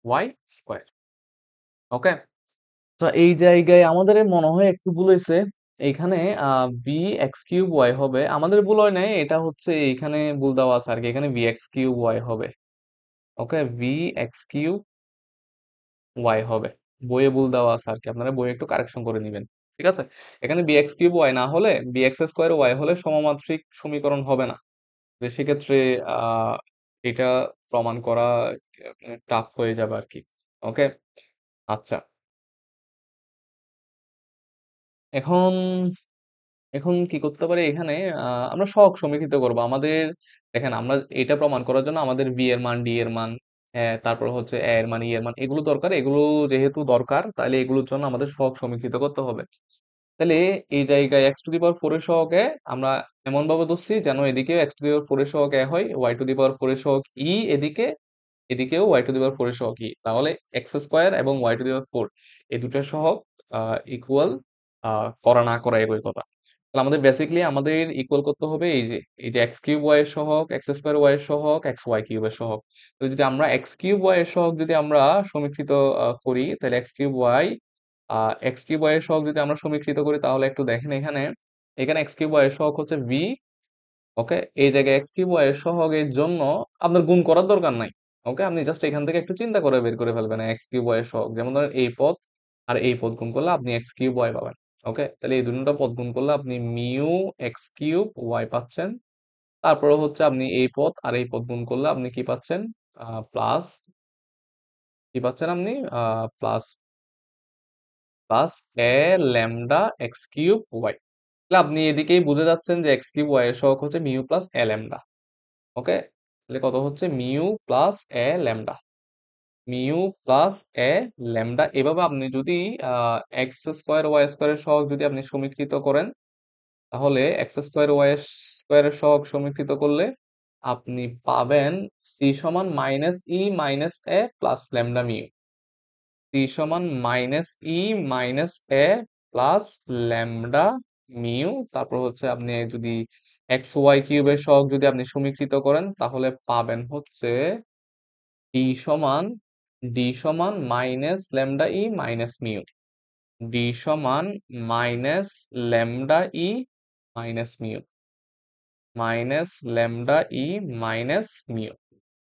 y square. Okay, তো এই জায়গায় আমাদের মনে হয় একটু ভুল হয়েছে। এইখানে বি এক্স কিউব ওয়াই হবে, আমাদের ভুল হয় নাই, এটা হচ্ছে এইখানে ভুল দেওয়া আছে আর কি, এখানে বি এক্স কিউব ওয়াই হবে। ওকে, বি এক্স কিউব ওয়াই হবে, বইয়ে ভুল দেওয়া আছে আর কি, আপনারা বইয়ে একটু কারেকশন করে নেবেন। ঠিক আছে, এখানে বি এক্স কিউব ওয়াই না হলে বি এক্স স্কোয়ার ওয়াই হলে সমমাত্রিক সমীকরণ হবে না। তো সেক্ষেত্রে আহ এটা প্রমাণ করা টাফ হয়ে যাবে আর কি। ওকে, আচ্ছা, এখন এখন কি করতে পারি এখানে, আমরা সহগ সমীকৃত করব আমাদের। দেখেন, আমরা এটা প্রমাণ করার জন্য আমাদের বি এর মান, ডি এর মান, তারপর হচ্ছে এ এর মান, ই এর মান, এগুলো দরকার। এগুলো যেহেতু দরকার, তাহলে এগুলোর জন্য আমাদের সহগ সমীকৃত করতে হবে। তাহলে এই জায়গায় x to the power four এর সহগে আমরা এমন ভাবে ধরছি যেন এদিকে x to the power four এর সহগ এ হয়, y to the power four এর সহগ ই এদিকে, এদিকেও y to the power four এর সহগ ই, তাহলে এক্স স্কোয়ার এবং y to the power four এই দুটোর সহগ ইকুয়াল করা না করা একই কথা। তাহলে আমাদের বেসিক্যালি আমাদের ইকুয়াল করতে হবে এই যে এক্স কিউব ওয়াই এর সহগ, এক্স স্কোয়ার ওয়াই এর সহগ, এক্স ওয়াই কিউবের সহগ। তো যদি আমরা এক্স কিউব ওয়াই এর সহগ যদি আমরা সমীকৃত করি, তাহলে এক্স কিউব ওয়াই এর সহগ যদি আমরা সমীকৃত করি, তাহলে একটু দেখেন এখানে, এখানে এক্স কিউব ওয়াই এর সহগ হচ্ছে ভি। ওকে, এই জায়গায় এক্স কিউব ওয়াই এর সহগের জন্য আপনার গুণ করার দরকার নাই। ওকে, আপনি জাস্ট এখান থেকে একটু চিন্তা করে বের করে ফেলবেন এক্স কিউব ওয়াই এর সহগ, যেমন ধরেন এই পদ আর এই পদ গুণ করলে আপনি এক্স কিউব ওয়াই পাবেন। ওকে, তাহলে এই দুটো পদ গুণ করলে আপনি মিউ এক্স কিউব ওয়াই পাচ্ছেন। তারপরে হচ্ছে আপনি এই পদ আর এই পদ গুণ করলে আপনি কি পাচ্ছেন, প্লাস, কি পাচ্ছেন আপনি, প্লাস প্লাস এ ল্যামডা এক্স কিউব ওয়াই। তাহলে আপনি এদিকেই বুঝে যাচ্ছেন যে এক্স কিউব ওয়াই এর সহগ হচ্ছে মিউ প্লাস এ ল্যামডা। ওকে, তাহলে কত হচ্ছে মিউ প্লাস এ ল্যামডা, মিউ প্লাস এ ল্যামডা। এভাবে আপনি যদি এক্স স্কোয়ার ওয়াই স্কোয়ারের সহগ যদি আপনি সমীকৃত করেন, তাহলে এক্স স্কোয়ার ওয়াই স্কোয়ারের সহগ সমীকৃত করলে আপনি পাবেন সি সমান minus e minus a plus lambda mu. C সমান minus e minus a plus lambda mu. তারপর হচ্ছে আপনি যদি এক্স ওয়াই কিউবের সহগ যদি আপনি সমীকৃত করেন, তাহলে পাবেন হচ্ছে ডি সমান মাইনাস ল্যামডা ই মাইনাস মিউ, ডি সমান মাইনাস ল্যামডা ই মাইনাস মিউ, মাইনাস ল্যামডা ই মাইনাস মিউ।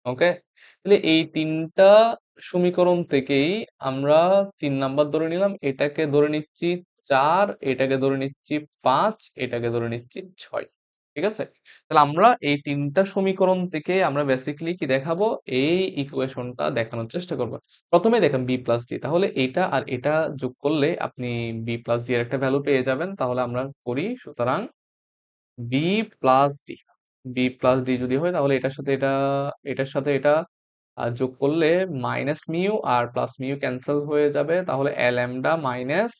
ওকে, তাহলে এই তিনটা সমীকরণ থেকেই আমরা 3 নাম্বার ধরে নিলাম, এটাকে ধরে নিচ্ছি 4, এটাকে ধরে নিচ্ছি 5, এটাকে ধরে নিচ্ছি 6। ঠিক আছে, তাহলে আমরা এই তিনটা সমীকরণ থেকে আমরা বেসিক্যালি কি দেখাবো, এই ইকুয়েশনটা দেখানোর চেষ্টা করবো। প্রথমে দেখেন বি প্লাস ডি, তাহলে এটা আর এটা যোগ করলে আপনি বি প্লাস ডি এর একটা ভ্যালু পেয়ে যাবেন। তাহলে আমরা করি, সুতরাং b plus d, b plus d যদি হয় তাহলে এটার সাথে এটা, এটার সাথে এটা যোগ করলে মাইনাস মিউ আর প্লাস মিউ ক্যান্সেল হয়ে যাবে, তাহলে এ ল্যামডা মাইনাস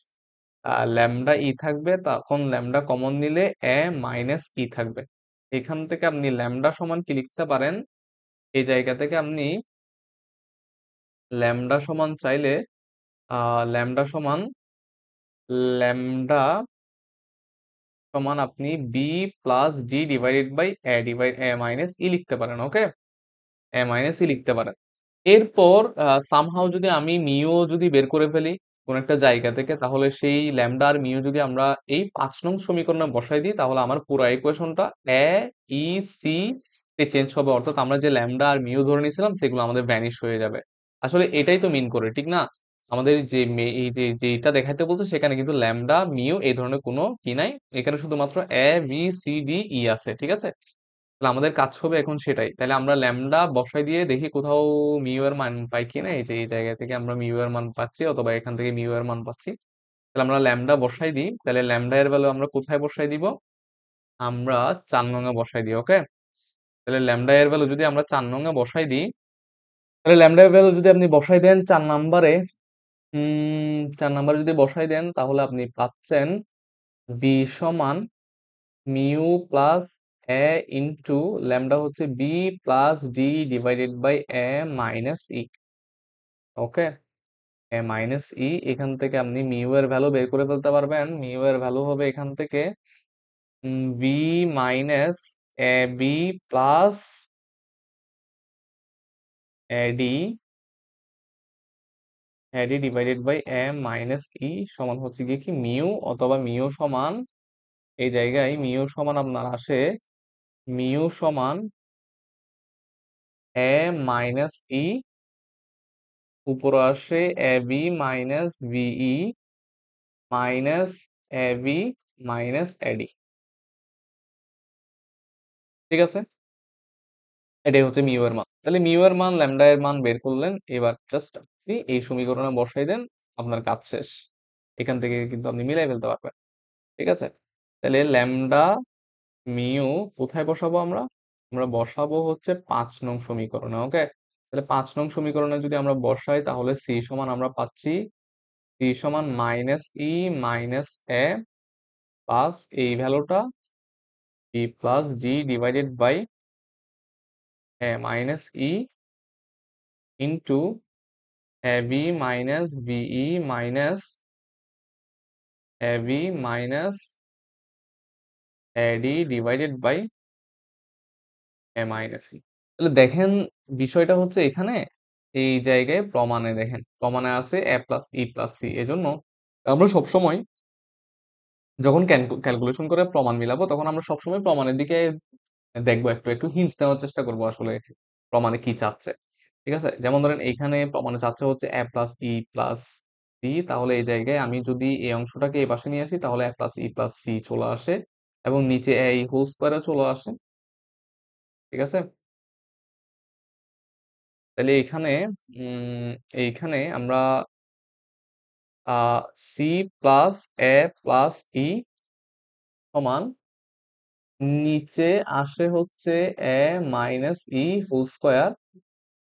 ল্যামডা ই থাকবে, তখন ল্যামডা কমন নিলে এ মাইনাস ই থাকবে। এখান থেকে আপনি ল্যামডা সমান কি লিখতে পারেন, এই জায়গা থেকে আপনি ল্যামডা সমান চাইলে ল্যামডা সমান আপনি b plus d divided by a minus e লিখতে পারেন। ওকে, এ মাইনাস ই লিখতে পারেন। এরপর সামহাউ যদি আমি মিও যদি বের করে ফেলি কোন একটা জায়গা থেকে, তাহলে সেই ল্যামডা আর মিও যদি আমরা এই 5 নং সমীকরণে বসাই দিই, তাহলে আমার পুরো ইকুয়েশনটা এ ই সি তে চেঞ্জ হবে, অর্থাৎ আমরা যে ল্যামডা আর মিও ধরে নিয়েছিলাম সেগুলো আমাদের ভ্যানিশ হয়ে যাবে। আসলে এটাই তো মিন করে, ঠিক না? আমাদের যে এই যে যেটা দেখাইতে বলছে সেখানে কিন্তু ল্যামডা মিও এই ধরনের কোনো কি নাই, এখানে শুধুমাত্র এ বি সি ডি ই আছে। ঠিক আছে, তাহলে আমাদের কাজ হবে এখন সেটাই। তাহলে আমরা ল্যামডা বসাই দিয়ে দেখি কোথাও মিউ এর মান পাই কিনা। এই যে এই জায়গা থেকে আমরা মিউ এর মান পাচ্ছি, অথবা এখান থেকে মিউ এর মান পাচ্ছি। তাহলে আমরা ল্যামডা বসাই দিই। তাহলে ল্যামডা এর ভ্যালু আমরা কোথায় বসাই দিব? আমরা 4 নং এ বসাই দিই। ওকে, তাহলে ল্যামডা এর ভ্যালু যদি আমরা 4 নং এ বসাই দিই, তাহলে ল্যামডা এর ভ্যালু যদি আপনি বসাই দেন 4 নাম্বারে, 4 নাম্বারে যদি বসাই দেন, তাহলে আপনি পাচ্ছেন বি সমান mu plus a into lambda হচ্ছে b plus d divided by a minus e. Okay, a minus e, এখান থেকে আপনি মিউ এর ভ্যালু বের করে ফেলতে পারবেন। মিউ এর ভ্যালু হবে এখান থেকে b minus a b plus a d a d divided by a minus e সমান হচ্ছে গিয়ে কি মিউ, অথবা মিউ সমান, এই জায়গায় মিউ সমান আপনার আসে মিউ সমান এ মাইনাস ই, উপরে আসে a B minus b e minus a B minus a d. ঠিক আছে, এটাই হচ্ছে মিউ এর মান। তাহলে মিউ এর মান ল্যামডা এর মান বের করলেন, এবার জাস্ট আপনি এই সমীকরণে বসাই দেন, আপনার কাজ শেষ। এখান থেকে কিন্তু আপনি মিলাই ফেলতে পারবেন। ঠিক আছে, তাহলে ল্যামডা মিউ কোথায় বসাবো আমরা? আমরা বসাবো হচ্ছে 5 নং সমীকরণে। ওকে, তাহলে 5 নং সমীকরণে যদি আমরা বসাই, তাহলে সি সমান আমরা পাচ্ছি সি সমান minus e minus a plus এই ভ্যালুটা b plus d divided by a minus e into a B minus b e minus a B minus a d divided by a minus e. তাহলে দেখেন, বিষয়টা হচ্ছে এখানে এই জায়গায় প্রমাণে, দেখেন প্রমাণে আছে এ প্লাস ই প্লাস সি। এজন্য আমরা সবসময় যখন ক্যালকুলেশন করে প্রমাণ মিলাবো, তখন আমরা সবসময় প্রমাণের দিকে দেখবো, একটু একটু হিন্টস নেওয়ার চেষ্টা করবো আসলে প্রমাণে কি চাচ্ছে। ঠিক আছে, যেমন ধরেন এইখানে প্রমাণে চাচ্ছে হচ্ছে a plus e plus C, তাহলে এই জায়গায় আমি যদি এই অংশটাকে এই পাশে নিয়ে আসি, তাহলে এ প্লাস ই প্লাস সি চলে আসে, এবং নিচে এই হোল স্কোয়ারে চলে আসে। ঠিক আছে, তাহলে এইখানে আমরা সি প্লাস এ প্লাস ই সমান, নিচে আসে হচ্ছে এ মাইনাস ই হোল স্কোয়ার,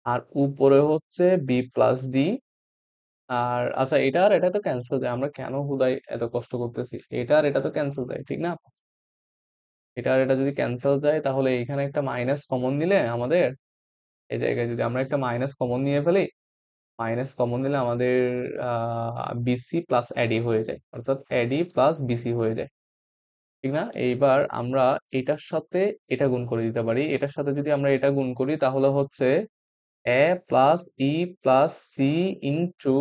আর উপরে হচ্ছে বি প্লাস ডি। আর আচ্ছা, এটা আর এটা তো ক্যান্সেল যায়, আমরা কেন হুদাই এত কষ্ট করতেছি? এটা আর এটা তো ক্যান্সেল যায়, ঠিক না? এটা আর এটা যদি ক্যান্সেল যায়, তাহলে এইখানে একটা মাইনাস কমন নিলে আমাদের, এই জায়গায় যদি আমরা একটা মাইনাস কমন নিয়ে ফেলি, মাইনাস কমন নিলে আমাদের বিসি প্লাস এডি হয়ে যায়, অর্থাৎ এডি প্লাস বিসি হয়ে যায়। ঠিক না? এইবার আমরা এটার সাথে এটা গুণ করে দিতে পারি। এটার সাথে যদি আমরা এটা গুণ করি, তাহলে হচ্ছে a plus e plus c into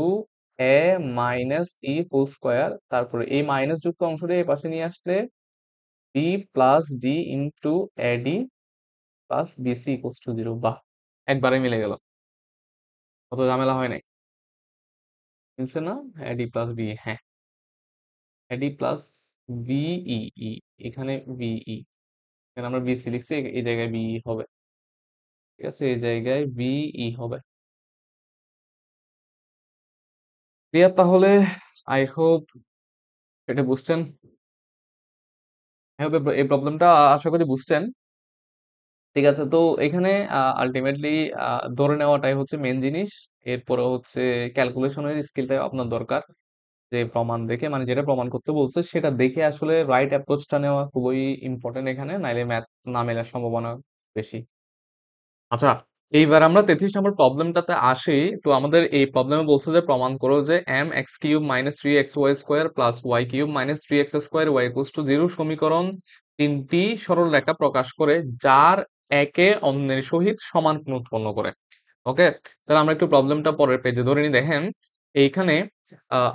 a minus e whole square, তারপরে এই মাইনাস যুক্ত অংশটা এই পাশে নিয়ে আসলে b plus d into a d plus b c equals to 0। বাহ, একবারে মিলে গেল, কত ঝামেলা হয় নাই, মিলছে না? এডি প্লাস বি, হ্যাঁ, এডি প্লাস বিই, এখানে বিই, এখানে আমরা বিসি লিখছি, এই জায়গায় বিই হবে। ঠিক আছে, এই জায়গায় বিই হবে। ক্লিয়ার তাহলে? আই হোপ এটা বুঝছেন। আই হোপ এই প্রবলেমটা আশা করি বুঝছেন। ঠিক আছে, তো এখানে আলটিমেটলি ধরে নেওয়াটাই হচ্ছে মেন জিনিস। এরপরে হচ্ছে ক্যালকুলেশনের স্কিলটাই আপনার দরকার, যে প্রমাণ দেখে, মানে যেটা প্রমাণ করতে বলছে সেটা দেখে আসলে রাইট অ্যাপ্রোচটা নেওয়া খুবই ইম্পর্টেন্ট এখানে, নাইলে ম্যাথ না মেলার সম্ভাবনা বেশি। আচ্ছা, এইবার আমরা 33 নম্বর প্রবলেমটাতে আসি। তো আমাদের এই প্রবলেমে বলছে যে প্রমাণ করো যে m x cube minus three x y square plus y cube minus three x square y equals to 0 সমীকরণ তিনটি সরল রেখা প্রকাশ করে, যার একে অন্যের সহিত সমান কোণ উৎপন্ন করে। ওকে, তাহলে আমরা একটু প্রবলেমটা পরের পেজে ধরে নিই। দেখেন এইখানে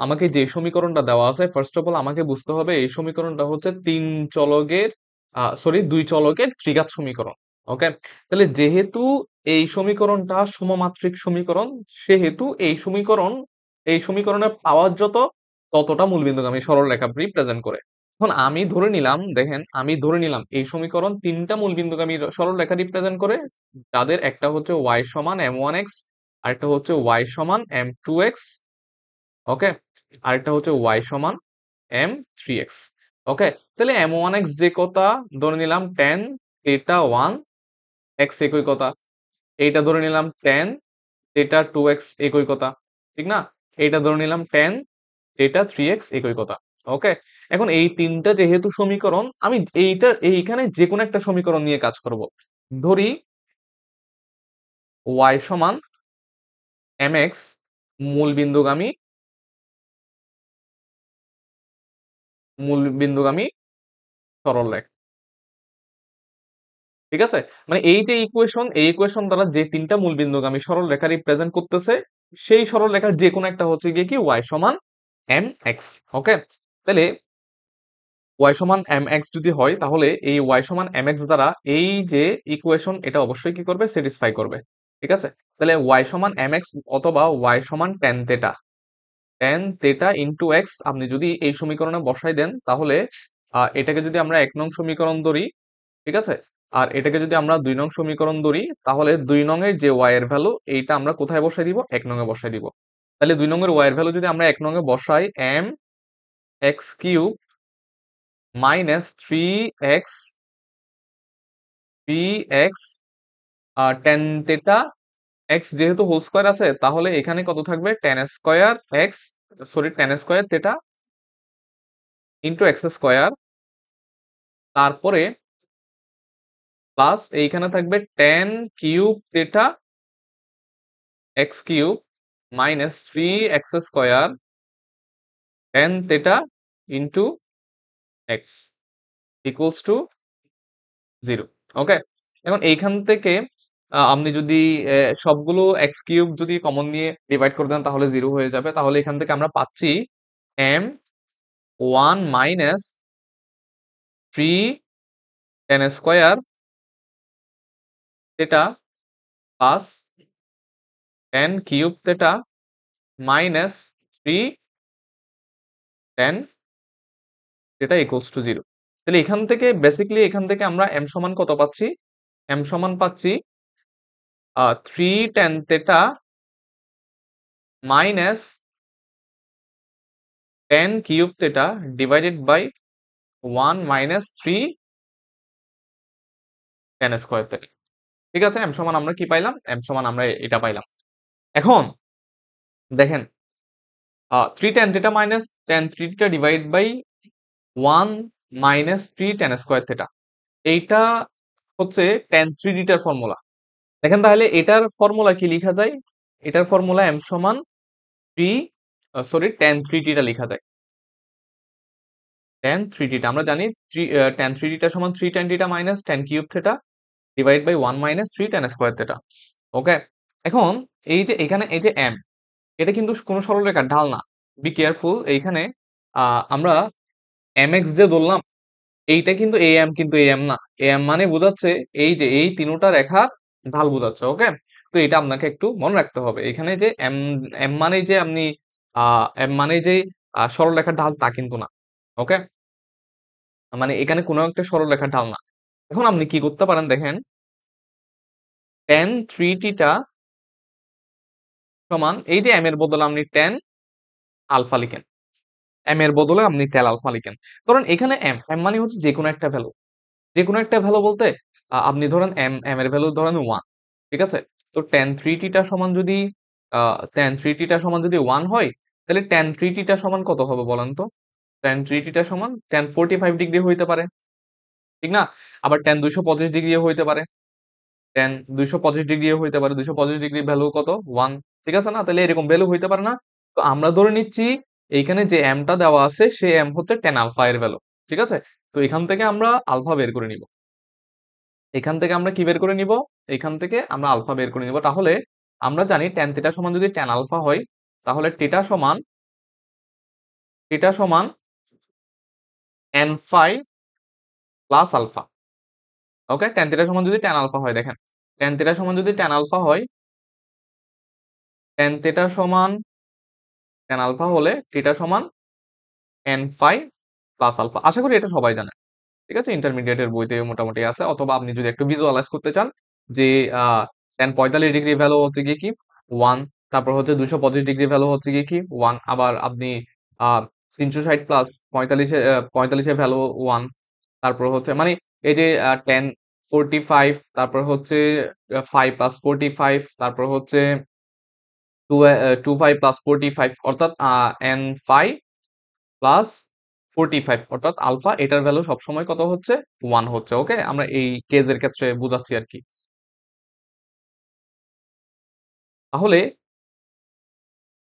আমাকে যে সমীকরণটা দেওয়া আছে, ফার্স্ট অফ অল আমাকে বুঝতে হবে এই সমীকরণটা হচ্ছে দুই চলকের ত্রিঘাত সমীকরণ। ওকে, তাহলে যেহেতু এই সমীকরণটা সমমাত্রিক সমীকরণ, সেহেতু এই সমীকরণে পাওয়ার ততটা মূলবিন্দুগামী সরলরেখা রিপ্রেজেন্ট করে। এখন আমি ধরে নিলাম, দেখেন আমি ধরে নিলাম এই সমীকরণ তিনটা মূলবিন্দুগামী সরলরেখা রিপ্রেজেন্ট করে, যাদের একটা হচ্ছে y সমান m1x, আরেকটা হচ্ছে y সমান m2x, ওকে, আরেকটা হচ্ছে y সমান m3x। ওকে, তাহলে m1x যে কথা ধরে নিলাম tan theta 1 x একই কথা, এইটা ধরে নিলাম tan theta 2x একই কথা, ঠিক না? এইটা ধরে নিলাম tan theta 3x একই কথা। ওকে, এখন এই তিনটা যেহেতু সমীকরণ, আমি এইখানে যে কোনো একটা সমীকরণ নিয়ে কাজ করব। ধরি y সমান mx মূল বিন্দুগামী সরলরেখা, ঠিক আছে? মানে এই যে ইকুয়েশন, এই ইকুয়েশন দ্বারা যে তিনটা মূলবিন্দুগামী সরলরেখা রিপ্রেজেন্ট করতেছে, সেই সরলরেখার যে কোনো একটা হচ্ছে গিয়ে কি y সমান mx। ওকে, তাহলে y সমান mx যদি হয়, তাহলে এই y সমান mx দ্বারা এই যে ইকুয়েশন, এটা অবশ্যই কি করবে, স্যাটিসফাই করবে, ঠিক আছে? তাহলে y সমান mx অথবা y সমান tan theta ইন্টু x আপনি যদি এই সমীকরণে বসাই দেন, তাহলে এটাকে যদি আমরা 1 নং সমীকরণ ধরি, ঠিক আছে, আর এটাকে যদি আমরা 2 নং সমীকরণ ধরি, তাহলে 2 নং এর যে y এর ভ্যালু, এইটা আমরা কোথায় বসাই দিব, 1 নং এ বসাই দিব। তাহলে 2 নং এর y এর ভ্যালু যদি আমরা 1 নং এ বসাই, m x cube minus 3x tan theta x যেহেতু হোল স্কয়ার আছে, তাহলে এখানে কত থাকবে, tan square theta into x square, তারপরে প্লাস এইখানে থাকবে tan cube theta x cube minus 3x square tan theta into x equals to 0। ওকে, এখন এইখান থেকে আপনি যদি সবগুলো এক্স কিউব যদি কমন নিয়ে ডিভাইড করে দেন, তাহলে 0 হয়ে যাবে। তাহলে এখান থেকে আমরা পাচ্ছি m1 minus 3 tan square theta plus tan cube theta minus 3 tan theta equals to 0। তাহলে এখান থেকে বেসিক্যালি এখান থেকে আমরা m সমান কত পাচ্ছি, m সমান পাচ্ছি 3 tan theta minus tan cube theta divided by 1 minus 3 tan square theta। ঠিক আছে, m সমান আমরা কি পাইলাম, m সমান আমরা এটা পাইলাম। এখন দেখেন 3 tan theta minus tan 3 theta divide by 1 minus 3 tan square theta, এইটা হচ্ছে tan 3 theta ফর্মুলা। দেখেন তাহলে এটার ফর্মুলা কি লেখা যায়, এটার ফর্মুলা m সমান 3 tan 3 theta লেখা যায়। tan 3 theta আমরা জানি, tan 3 theta সমান 3 tan theta minus tan cube theta divide by 1 minus 3 tan square theta। Okay, এখন এই যে এখানে এই যে m, এটা কিন্তু কোনো সরলরেখার ঢাল না, বি কেয়ারফুল। এইখানে আমরা mx যে ধরলাম, এইটা কিন্তু am, কিন্তু am না। am মানে বোঝাচ্ছে এই যে এই তিনটা রেখার ঢাল বোঝাচ্ছে। ওকে, তো এটা আপনাকে একটু মনে রাখতে হবে। এখানে যে m মানে যে আপনি m মানে যে সরলরেখার ঢাল, তা কিন্তু না। ওকে, মানে এখানে কোনো একটা সরলরেখার ঢাল না। এখন আপনি কি করতে পারেন, দেখেন tan 3 theta সমান এই যে m এর বদলে আপনি tan আলফা লিখেন, m এর বদলে আপনি tan আলফা লিখেন। কারণ এখানে m মানে হচ্ছে যে কোনো একটা ভ্যালু, যে কোনো একটা ভ্যালু বলতে আপনি ধরেন m এর ভ্যালু ধরেন 1, ঠিক আছে? তো tan 3 theta সমান যদি tan 3 theta সমান যদি 1 হয়, তাহলে tan 3 theta সমান কত হবে বলেন তো? tan 3 theta সমান tan 45 ডিগ্রি হইতে পারে, ঠিক না? আবার tan 225 ডিগ্রিও হইতে পারে, tan 225 ডিগ্রিও হইতে পারে। 225 ডিগ্রি ভ্যালু কত? 1, ঠিক আছে না? তাহলে এরকম ভ্যালু হইতে পারে না? তো আমরা ধরে নিচ্ছি এইখানে যে m টা দেওয়া আছে, সে m হচ্ছে tan আলফা এর ভ্যালু, ঠিক আছে? তো এখান থেকে আমরা আলফা বের করে নিব। এখান থেকে আমরা কি বের করে নিব? এখান থেকে আমরা আলফা বের করে নিব। তাহলে আমরা জানি tan থিটা সমান যদি tan আলফা হয়, তাহলে থিটা সমান n ফাই প্লাস আলফা। ওকে, tan থিটা সমান যদি tan আলফা হয়, দেখেন tan থিটা সমান যদি tan আলফা হয়, tan থিটা সমান tan আলফা হলে থিটা সমান n ফাই প্লাস আলফা। আশা করি এটা সবাই জানে। ঠিক আছে? ইন্টারমিডিয়েটের বইতে মোটামুটি আছে, অথবা আপনি যদি একটু ভিজুয়ালাইজ করতে চান যে tan 45 ডিগ্রি ভ্যালু হচ্ছে গিয়ে কি 1, তারপর হচ্ছে 225 ডিগ্রি ভ্যালু হচ্ছে গিয়ে কি 1, আবার আপনি 360 প্লাস 45 এর ভ্যালু 1, তারপর হচ্ছে মানে এই যে tan 45, তারপর হচ্ছে 5 প্লাস 45, তারপর হচ্ছে 25 প্লাস 45, অর্থাৎ n 5 প্লাস 45, অর্থাৎ আলফা এটার ভ্যালু সবসময় কত হচ্ছে 1 হচ্ছে। ওকে, আমরা এই কেজের ক্ষেত্রে বুঝাচ্ছি আর কি। তাহলে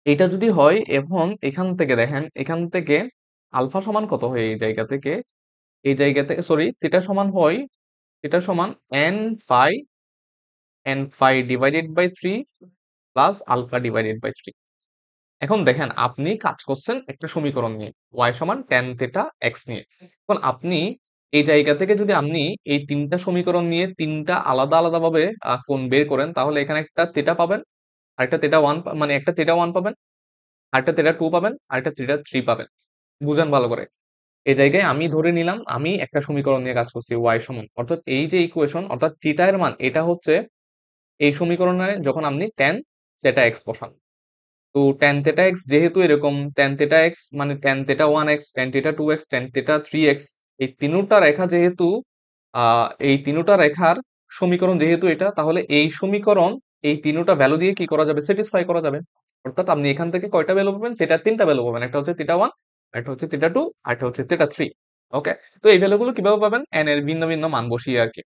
এটা যদি হয়, এখন এখান থেকে দেখেন, এখান থেকে আলফা সমান কত হয় এই জায়গা থেকে, এই জায়গা থেকে সরি থিটা সমান হয়, থিটা সমান n phi, divided by 3 plus alpha divided by 3। এখন দেখেন আপনি কাজ করছেন একটা সমীকরণ নিয়ে, y সমান tan থেটা x নিয়ে। এখন আপনি এই জায়গা থেকে যদি আপনি এই তিনটা সমীকরণ নিয়ে তিনটা আলাদা আলাদা ভাবে কোণ বের করেন, তাহলে এখানে একটা থেটা পাবেন, আরেকটা থেটা ওয়ান, মানে একটা থেটা ওয়ান পাবেন, আরেকটা থেটা টু পাবেন, আরেকটা থেটা থ্রি পাবেন। বুঝেন ভালো করে। এই জায়গায় আমি ধরে নিলাম আমি একটা সমীকরণ নিয়ে কাজ করছি, y সমান, অর্থাৎ এই যে ইকুয়েশন, অর্থাৎ থিটা এর মান এটা হচ্ছে এই সমীকরণে যখন আপনি tan থেটা x বসান। তো tan থেটা এক্স যেহেতু এরকম, tan থেটা এক্স মানে tan theta one x, tan theta two x, tan theta three x, এই তিনটা রেখা যেহেতু এই তিনটা রেখার সমীকরণ যেহেতু এটা, তাহলে এই সমীকরণ এই তিনটা ভ্যালু দিয়ে কি করা যাবে, স্যাটিসফাই করা যাবে। অর্থাৎ আপনি এখান থেকে কয়টা ভ্যালু পাবেন, থেটার তিনটা ভ্যালু পাবেন, একটা হচ্ছে থেটা ওয়ান, একটা হচ্ছে থেটা টু, একটা হচ্ছে থেটা থ্রি। ওকে, তো এই ভ্যালুগুলো কিভাবে পাবেন, এন এর ভিন্ন ভিন্ন মান বসিয়ে আর কি।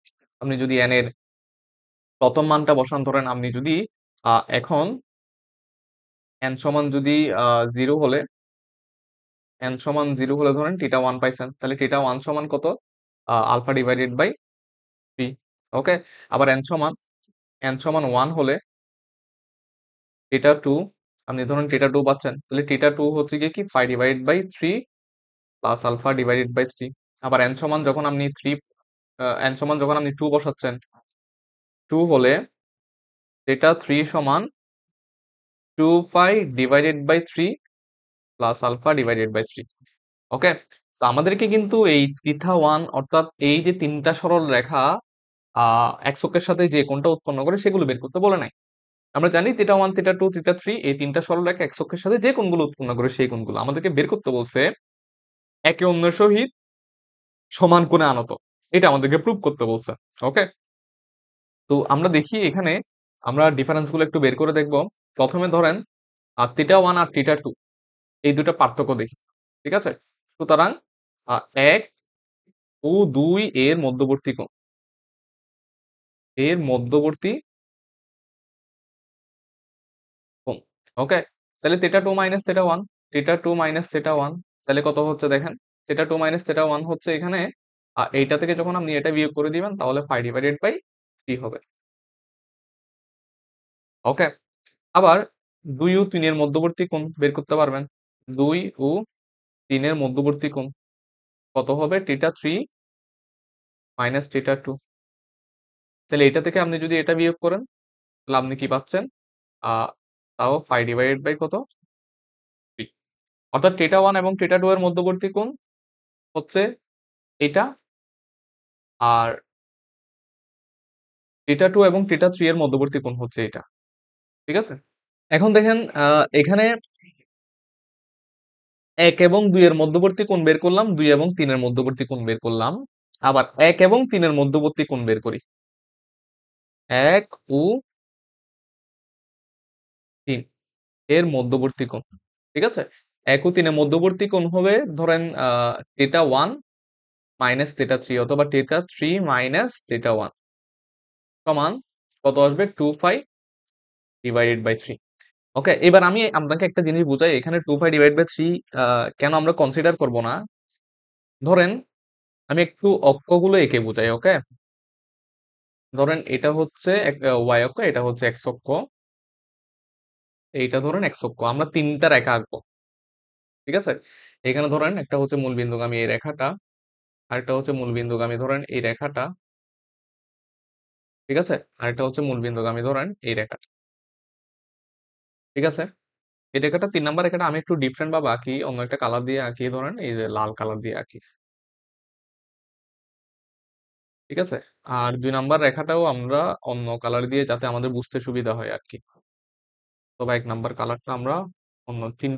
আপনি যদি এন এর প্রথম মানটা বসান, ধরেন আপনি যদি এখন এন সমান যদি জিরো হলে, এন সমান জিরো হলে ধরেন টিটা ওয়ান পাইছেন, তাহলে টিটা ওয়ান সমান কত, আলফা ডিভাইডেড বাই থ্রি। ওকে, আবার এন সমান ওয়ান হলে টিটা টু, আপনি ধরুন টিটা টু পাচ্ছেন, তাহলে টিটা টু হচ্ছে গিয়ে কি five divided by three plus alpha divided by three. আবার এন সমান যখন আপনি থ্রি, এন সমান যখন আপনি টু বসাচ্ছেন, টু হলে টিটা থ্রি সমান two five divided by three plus alpha divided by three. Okay, তো আমাদেরকে কিন্তু এই থিটা ওয়ান, অর্থাৎ এই যে তিনটা সরল রেখা এক অক্ষের সাথে যে কোণটা উৎপন্ন করে সেগুলো বের করতে বলে নাই। আমরা জানি theta one, theta two, theta three এই তিনটা সরলরেখা এক অক্ষের সাথে যে কোণগুলো উৎপন্ন করে সেই কোণগুলো আমাদেরকে বের করতে বলছে একে অন্যের সহিত সমান কোণে আনত, এটা আমাদেরকে প্রুভ করতে বলছে। ওকে, তো আমরা দেখি এখানে আমরা ডিফারেন্স গুলো একটু বের করে দেখব। প্রথমে ধরেন থিটা ওয়ান আর থিটা টু এই দুটো পার্থক্য দেখি। ঠিক আছে, সুতরাং এক ও দুই এর মধ্যবর্তী কোণ, এর মধ্যবর্তী কোণ। ওকে, তাহলে theta two minus theta one, theta two minus theta one, তাহলে কত হচ্ছে দেখেন, theta two minus theta one হচ্ছে এখানে এইটা থেকে যখন আপনি এটা বিয়োগ করে দিবেন তাহলে ফাইভ ডিভাইডেড বাই থ্রি হবে। ওকে, আবার দুই ও তিনের মধ্যবর্তী কোণ বের করতে পারবেন, দুই ও তিনের মধ্যবর্তী কোণ কত হবে, টিটা থ্রি মাইনাস টিটা টু। তাহলে এটা থেকে আপনি যদি এটা বিয়োগ করেন তাহলে আপনি কি পাচ্ছেন, আহ তাও ফাইভ ডিভাইডেড বাই কত, থ্রি। অর্থাৎ টিটা ওয়ান এবং টিটা টু এর মধ্যবর্তী কোণ হচ্ছে এটা, আর টিটা টু এবং টিটা থ্রি এর মধ্যবর্তী কোণ হচ্ছে এটা। ঠিক আছে, এখন দেখেন এখানে এক এবং দুই এর মধ্যবর্তী কোণ বের করলাম, দুই এবং তিনের মধ্যবর্তী কোণ বের করলাম, আবার এক এবং তিনের মধ্যবর্তী কোণ বের করি, এক ও তিন এর মধ্যবর্তী কোণ। ঠিক আছে, এক ও তিনের মধ্যবর্তী কোণ হবে ধরেন theta one minus theta three, অথবা theta three minus theta one সমান কত আসবে, two five divided by three. Okay, এবার আমি আপনাকে একটা জিনিস বুঝাই, এখানে two five divide by three কেন আমরা কনসিডার করব না। ধরেন আমি একটু অক্ষগুলো এঁকে বুঝাই। ওকে, ধরেন এটা হচ্ছে ওয়াই অক্ষ, এটা হচ্ছে এক্স অক্ষ, এইটা ধরেন এক্স অক্ষ, আমরা তিনটা রেখা আঁকবো। ঠিক আছে, এখানে ধরেন একটা হচ্ছে মূল বিন্দুগামী এই রেখাটা, আরেকটা হচ্ছে মূল বিন্দুগামী ধরেন এই রেখাটা। ঠিক আছে, আরেকটা হচ্ছে মূল বিন্দুগামী ধরেন এই রেখাটা। ঠিক আছে, এই রেখাটা ৩ নাম্বার রেখাটা আমি একটু ডিফারেন্ট ভাবে আঁকি, অন্য একটা কালার দিয়ে আঁকি, ধরেন এই যে লাল কালার দিয়ে আঁকি। ঠিক আছে? আর ২ নাম্বার রেখাটাও আমরা অন্য কালার দিয়ে, যাতে আমাদের বুঝতে সুবিধা হয় আরকি। তবে ১ নাম্বার কালারটা আমরা অন্য ৩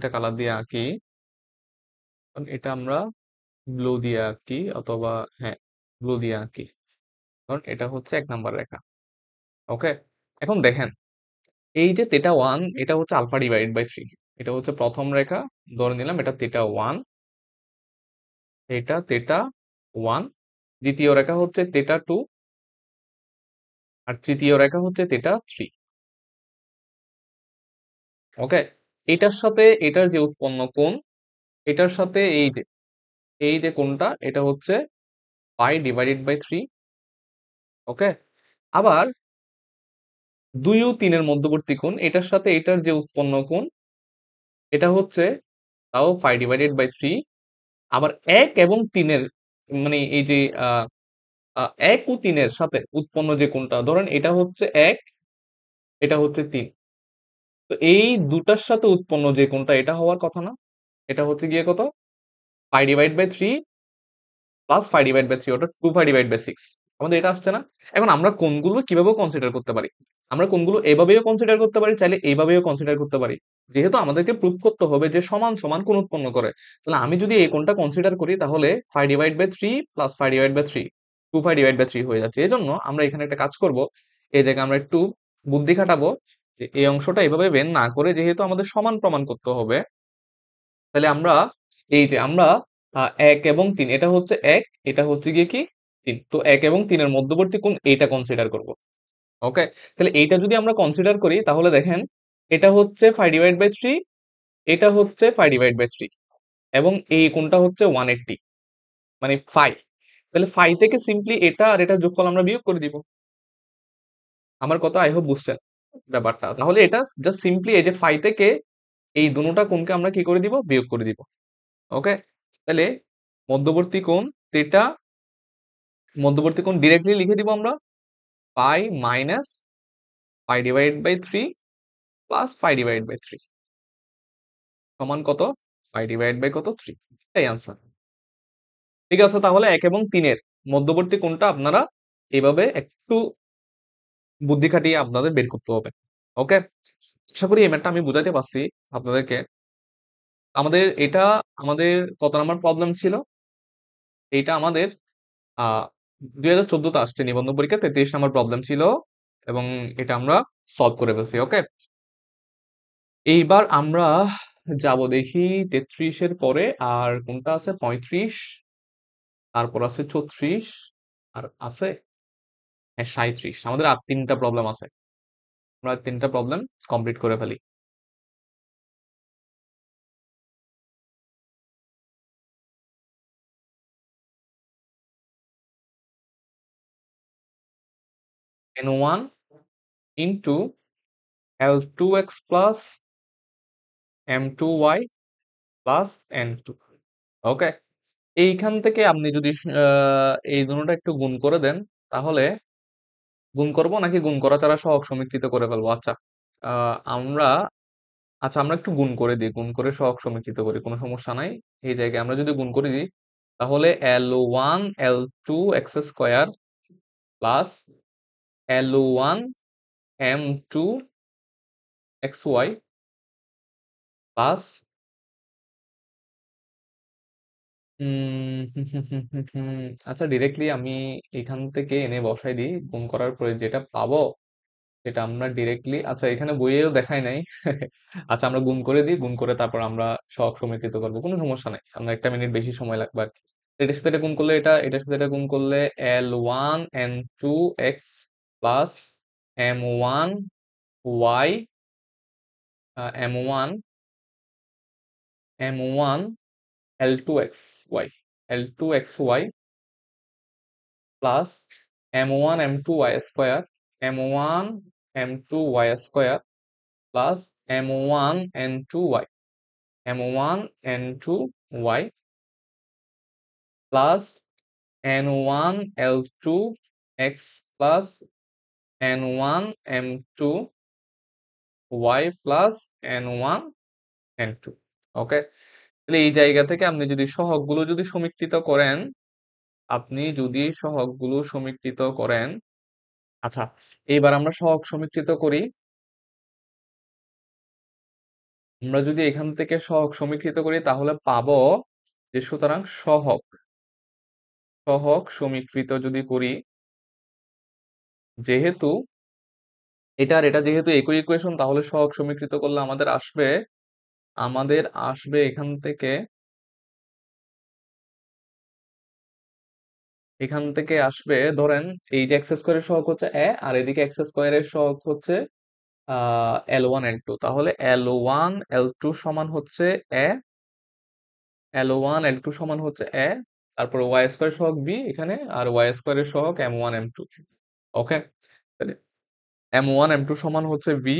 টা কালার দিয়ে আঁকি। এটা আমরা ব্লু দিয়ে আঁকি, অথবা হ্যাঁ, ব্লু দিয়ে আঁকি। কারণ এটা হচ্ছে ১ নাম্বার রেখা। ওকে? এখন দেখেন, এই যে θ 1, এটা হচ্ছে আলফা ডিভাইডেড বাই 3। এটা হচ্ছে প্রথম রেখা, ধরে নিলাম এটা θ 1, এটা θ 1। দ্বিতীয় রেখা হচ্ছে θ 2, আর তৃতীয় রেখা হচ্ছে θ 3। ওকে? এটার সাথে এটার যে উৎপন্ন কোণ, এটার সাথে এই যে কোণটা, এটা হচ্ছে পাই ডিভাইডেড বাই 3। ওকে? আবার ২ ও ৩ এর মধ্যবর্তী কোণ, এটার সাথে এটার যে উৎপন্ন কোণ, এটা হচ্ছে তাও পাই ডিভাইডেড বাই 3। আবার ১ এবং ৩ এর, মানে এই যে আ আ ১ ও ৩ এর সাথে উৎপন্ন যে কোণটা, ধরেন এটা হচ্ছে ১, এটা হচ্ছে ৩। তো এই দুটার সাথে উৎপন্ন যে কোণটা, এটা হওয়ার কথা না? এটা হচ্ছে গিয়ে কত? Pi divide by 3 plus pi divide by 3, অর্থাৎ 2 পাই ডিভাইড বাই 6। আমাদের এটা আসছে না? এখন আমরা কোণগুলো কিভাবেও কনসিডার করতে পারি। আমরা কোণগুলো এভাবেও কনসিডার করতে পারি, চাইলে এইভাবেও কনসিডার করতে পারি। যেহেতু আমাদেরকে প্রুফ করতে হবে যে সমান সমান কোণ উৎপন্ন করে। তাহলে আমি যদি এই কোণটা কনসিডার করি, তাহলে pi divide by 3 plus pi divide by 3, 2 pi divide by 3 হয়ে যাচ্ছে। এজন্য আমরা এখানে একটা কাজ করব। এই জায়গায় আমরা একটু বুদ্ধি খাটাবো, যে এই অংশটা এভাবে বের না করে, যেহেতু আমাদের সমান প্রমাণ করতে হবে, তাহলে আমরা এই যে আমরা ১ এবং ৩, এটা হচ্ছে ১, এটা হচ্ছে গিয়ে কি ৩। তো ১ এবং ৩ এর মধ্যবর্তী কোণ এইটা কনসিডার করব। ওকে? তাহলে এইটা যদি আমরা কনসিডার করি, তাহলে দেখেন এটা হচ্ছে পাই ডিভাইড বাই 3, এটা হচ্ছে পাই ডিভাইড বাই 3, এবং এই কোণটা হচ্ছে 180, মানে ফাই। তাহলে ফাই থেকে সিম্পলি এটা আর এটা যোগফল আমরা বিয়োগ করে দিব। আমার কথা আই হোপ বুঝছেন ব্যাপারটা। তাহলে এটা জাস্ট সিম্পলি এই যে ফাই থেকে এই দোনোটা কোণকে আমরা কি করে দিব? বিয়োগ করে দিব। ওকে? তাহলে মধ্যবর্তী কোণ থিটা, মধ্যবর্তী কোণ ডিরেক্টলি লিখে দিব আমরা pi minus pi divide by 3 plus pi divide by 3 সমান কত? পাই ডিভাইড বাই কত? 3। এই আনসার। ঠিক আছে, তাহলে ১ এবং ৩ এর মধ্যবর্তী কোণটা আপনারা এভাবে একটু বুদ্ধি খাটিয়ে আপনাদের বের করতে হবে। ওকে? আশা করি এই ম্যাথটা আমি বুঝাইতে পারছি আপনাদেরকে। আমাদের এটা আমাদের কত নাম্বার প্রবলেম ছিল? এইটা আমাদের আ ২০১৪ তে আসছে নিবন্ধন পরীক্ষায় ৩৩ নাম্বার প্রবলেম ছিল, এবং এটা আমরা সলভ করে ফেলছি। ওকে? এইবার আমরা যাব দেখি ৩৩ এর পরে আর কোনটা আছে? ৩৫, তারপর আছে ৩৪, আর আছে হ্যাঁ ৩৭। আমাদের আর ৩ টা প্রবলেম আছে। আমরা ৩ টা প্রবলেম কমপ্লিট করে ফেলি। n1 into L2x plus m2y plus n2। ওকে? এইখান থেকে আপনি যদি এই দুটোটা একটু গুণ করে দেন, তাহলে গুণ করব নাকি গুণ করা ছাড়া সহগ সমীকৃত করে ফেলবো? আচ্ছা, আ আমরা আচ্ছা আমরা একটু গুণ করে দিই। গুণ করে সহগ সমীকৃত করি। কোনো সমস্যা নাই। এই জায়গায় আমরা যদি গুণ করে দিই, তাহলে L1 L2 x square plus L1 M2 xy plus আচ্ছা ডিরেক্টলি আমি এখান থেকে এনে বসাই দিই। গুণ করার পরে যেটা পাবো, সেটা আমরা ডিরেক্টলি, আচ্ছা এখানে বইয়েও দেখায় নাই। আচ্ছা আমরা গুণ করে দিই। গুণ করে তারপর আমরা সহগ সমীকৃত করবো। কোনো সমস্যা নাই। আমরা ১ টা মিনিট বেশি সময় লাগবে আরকি। এটার সাথে এটা গুণ করলে এটা, এটার সাথে এটা গুণ করলে L1 N2 x plus M1 y, M1 M1 L2 xy, L2 xy plus M1 M2 y square, M1 M2 y স্কয়ার plus M1 N2 y, M1 N2 y plus N1 L2 x plus N1 M2 y plus n one n two. Okay, তাহলে এই জায়গা থেকে আপনি যদি সহগগুলো যদি সমীকৃত করেন, আপনি যদি সহগগুলো সমীকৃত করেন, আচ্ছা এইবার আমরা সহগ সমীকৃত করি। আমরা যদি এখান থেকে সহগ সমীকৃত করি তাহলে পাবো যে, সুতরাং সহগ সহগ সমীকৃত যদি করি, যেহেতু এটা আর এটা যেহেতু একই ইকুয়েশন, তাহলে সহগ সমীকৃত করলে আমাদের আসবে এখান থেকে আসবে, ধরেন এই যে এক্স স্কোয়ারের সহগ হচ্ছে আর এদিকে এক্স স্কোয়ারের সহগ হচ্ছে এল ওয়ান এল টু, তাহলে এল ওয়ান এল টু সমান হচ্ছে এ, এল ওয়ান এল টু সমান হচ্ছে এ, তারপর ওয়াই স্কোয়ার সহগ বি এখানে, আর ওয়াই স্কোয়ারের সহগ M one m two. Okay, তাহলে এম ওয়ান এম টু সমান হচ্ছে ভি,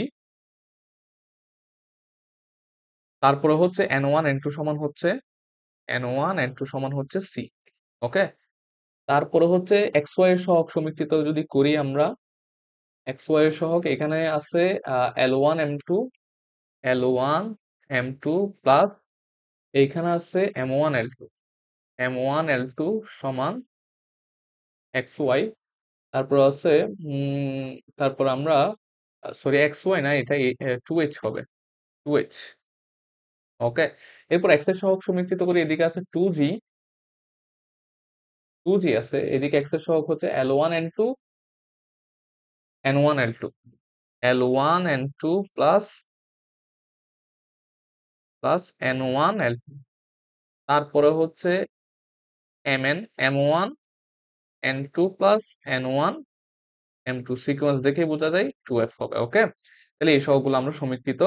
তারপরে হচ্ছে এন ওয়ান এন টু সমান হচ্ছে এন ওয়ান এন টু সমান হচ্ছে সি। ওকে, তারপরে হচ্ছে এক্স ওয়াই এর সহগ সমীকৃত যদি করি আমরা, এক্স ওয়াই এর সহগ এখানে আছে l one m two, l one m two plus এইখানে আছে m one l two, m one l two সমান এক্স ওয়াই। তারপর আছে তারপর আমরা সরি এক্স ওয়াই না, এটা টু এইচ হবে, টু এইচ। ওকে, এরপর এক্স এর সহগ সমীকৃত করি, এদিকে আছে টু জি, টু জি আছে, এদিকে এক্স এর সহগ হচ্ছে l one n two, n one l two, l one n two plus n one l two, তারপরে হচ্ছে m n, m one n two plus n one m two, sequence দেখে বোঝা যায় টু এফ হবে। ওকে, তাহলে এই সহগুলো আমরা সমীকৃত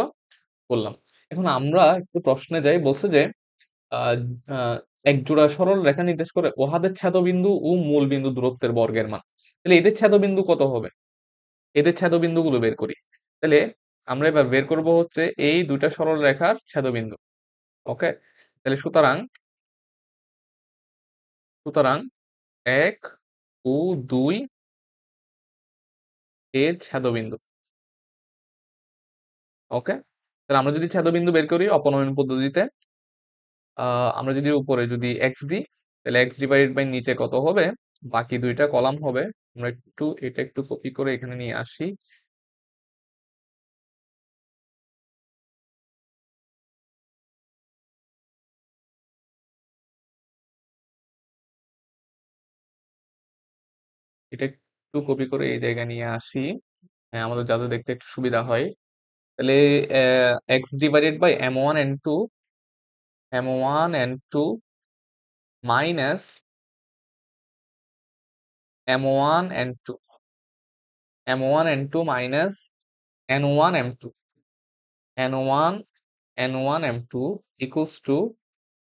করলাম। এখন আমরা একটু প্রশ্নে যাই, বলছে যে আহ, আহ, এক জোড়া সরল রেখা নির্দেশ করে উহাদের ছেদবিন্দু ও মূল বিন্দু দূরত্বের বর্গের মান, তাহলে এদের ছেদবিন্দু কত হবে, এদের ছেদবিন্দু গুলো বের করি। তাহলে আমরা এবার বের করব হচ্ছে এই দুইটা সরল রেখার ছেদবিন্দু। ওকে, তাহলে সুতরাং সুতরাং এক ও দুই এর ছেদবিন্দু। ওকে, তাহলে আমরা যদি ছেদবিন্দু বের করি অপনয়ন পদ্ধতিতে, আমরা যদি উপরে যদি এক্স দিই, তাহলে এক্স ডিভাইডেড বাই নিচে কত হবে, বাকি দুইটা কলাম হবে। আমরা এটা একটু কপি করে এখানে নিয়ে আসি। এটা একটু কপি করে এই জায়গায় নিয়ে আসি, হ্যাঁ, আমাদের যাতে দেখতে একটু সুবিধা হয়। তাহলে x divided by m one n two, m one n two minus m one n two, m one n two minus n one m two, n one n one m two equals to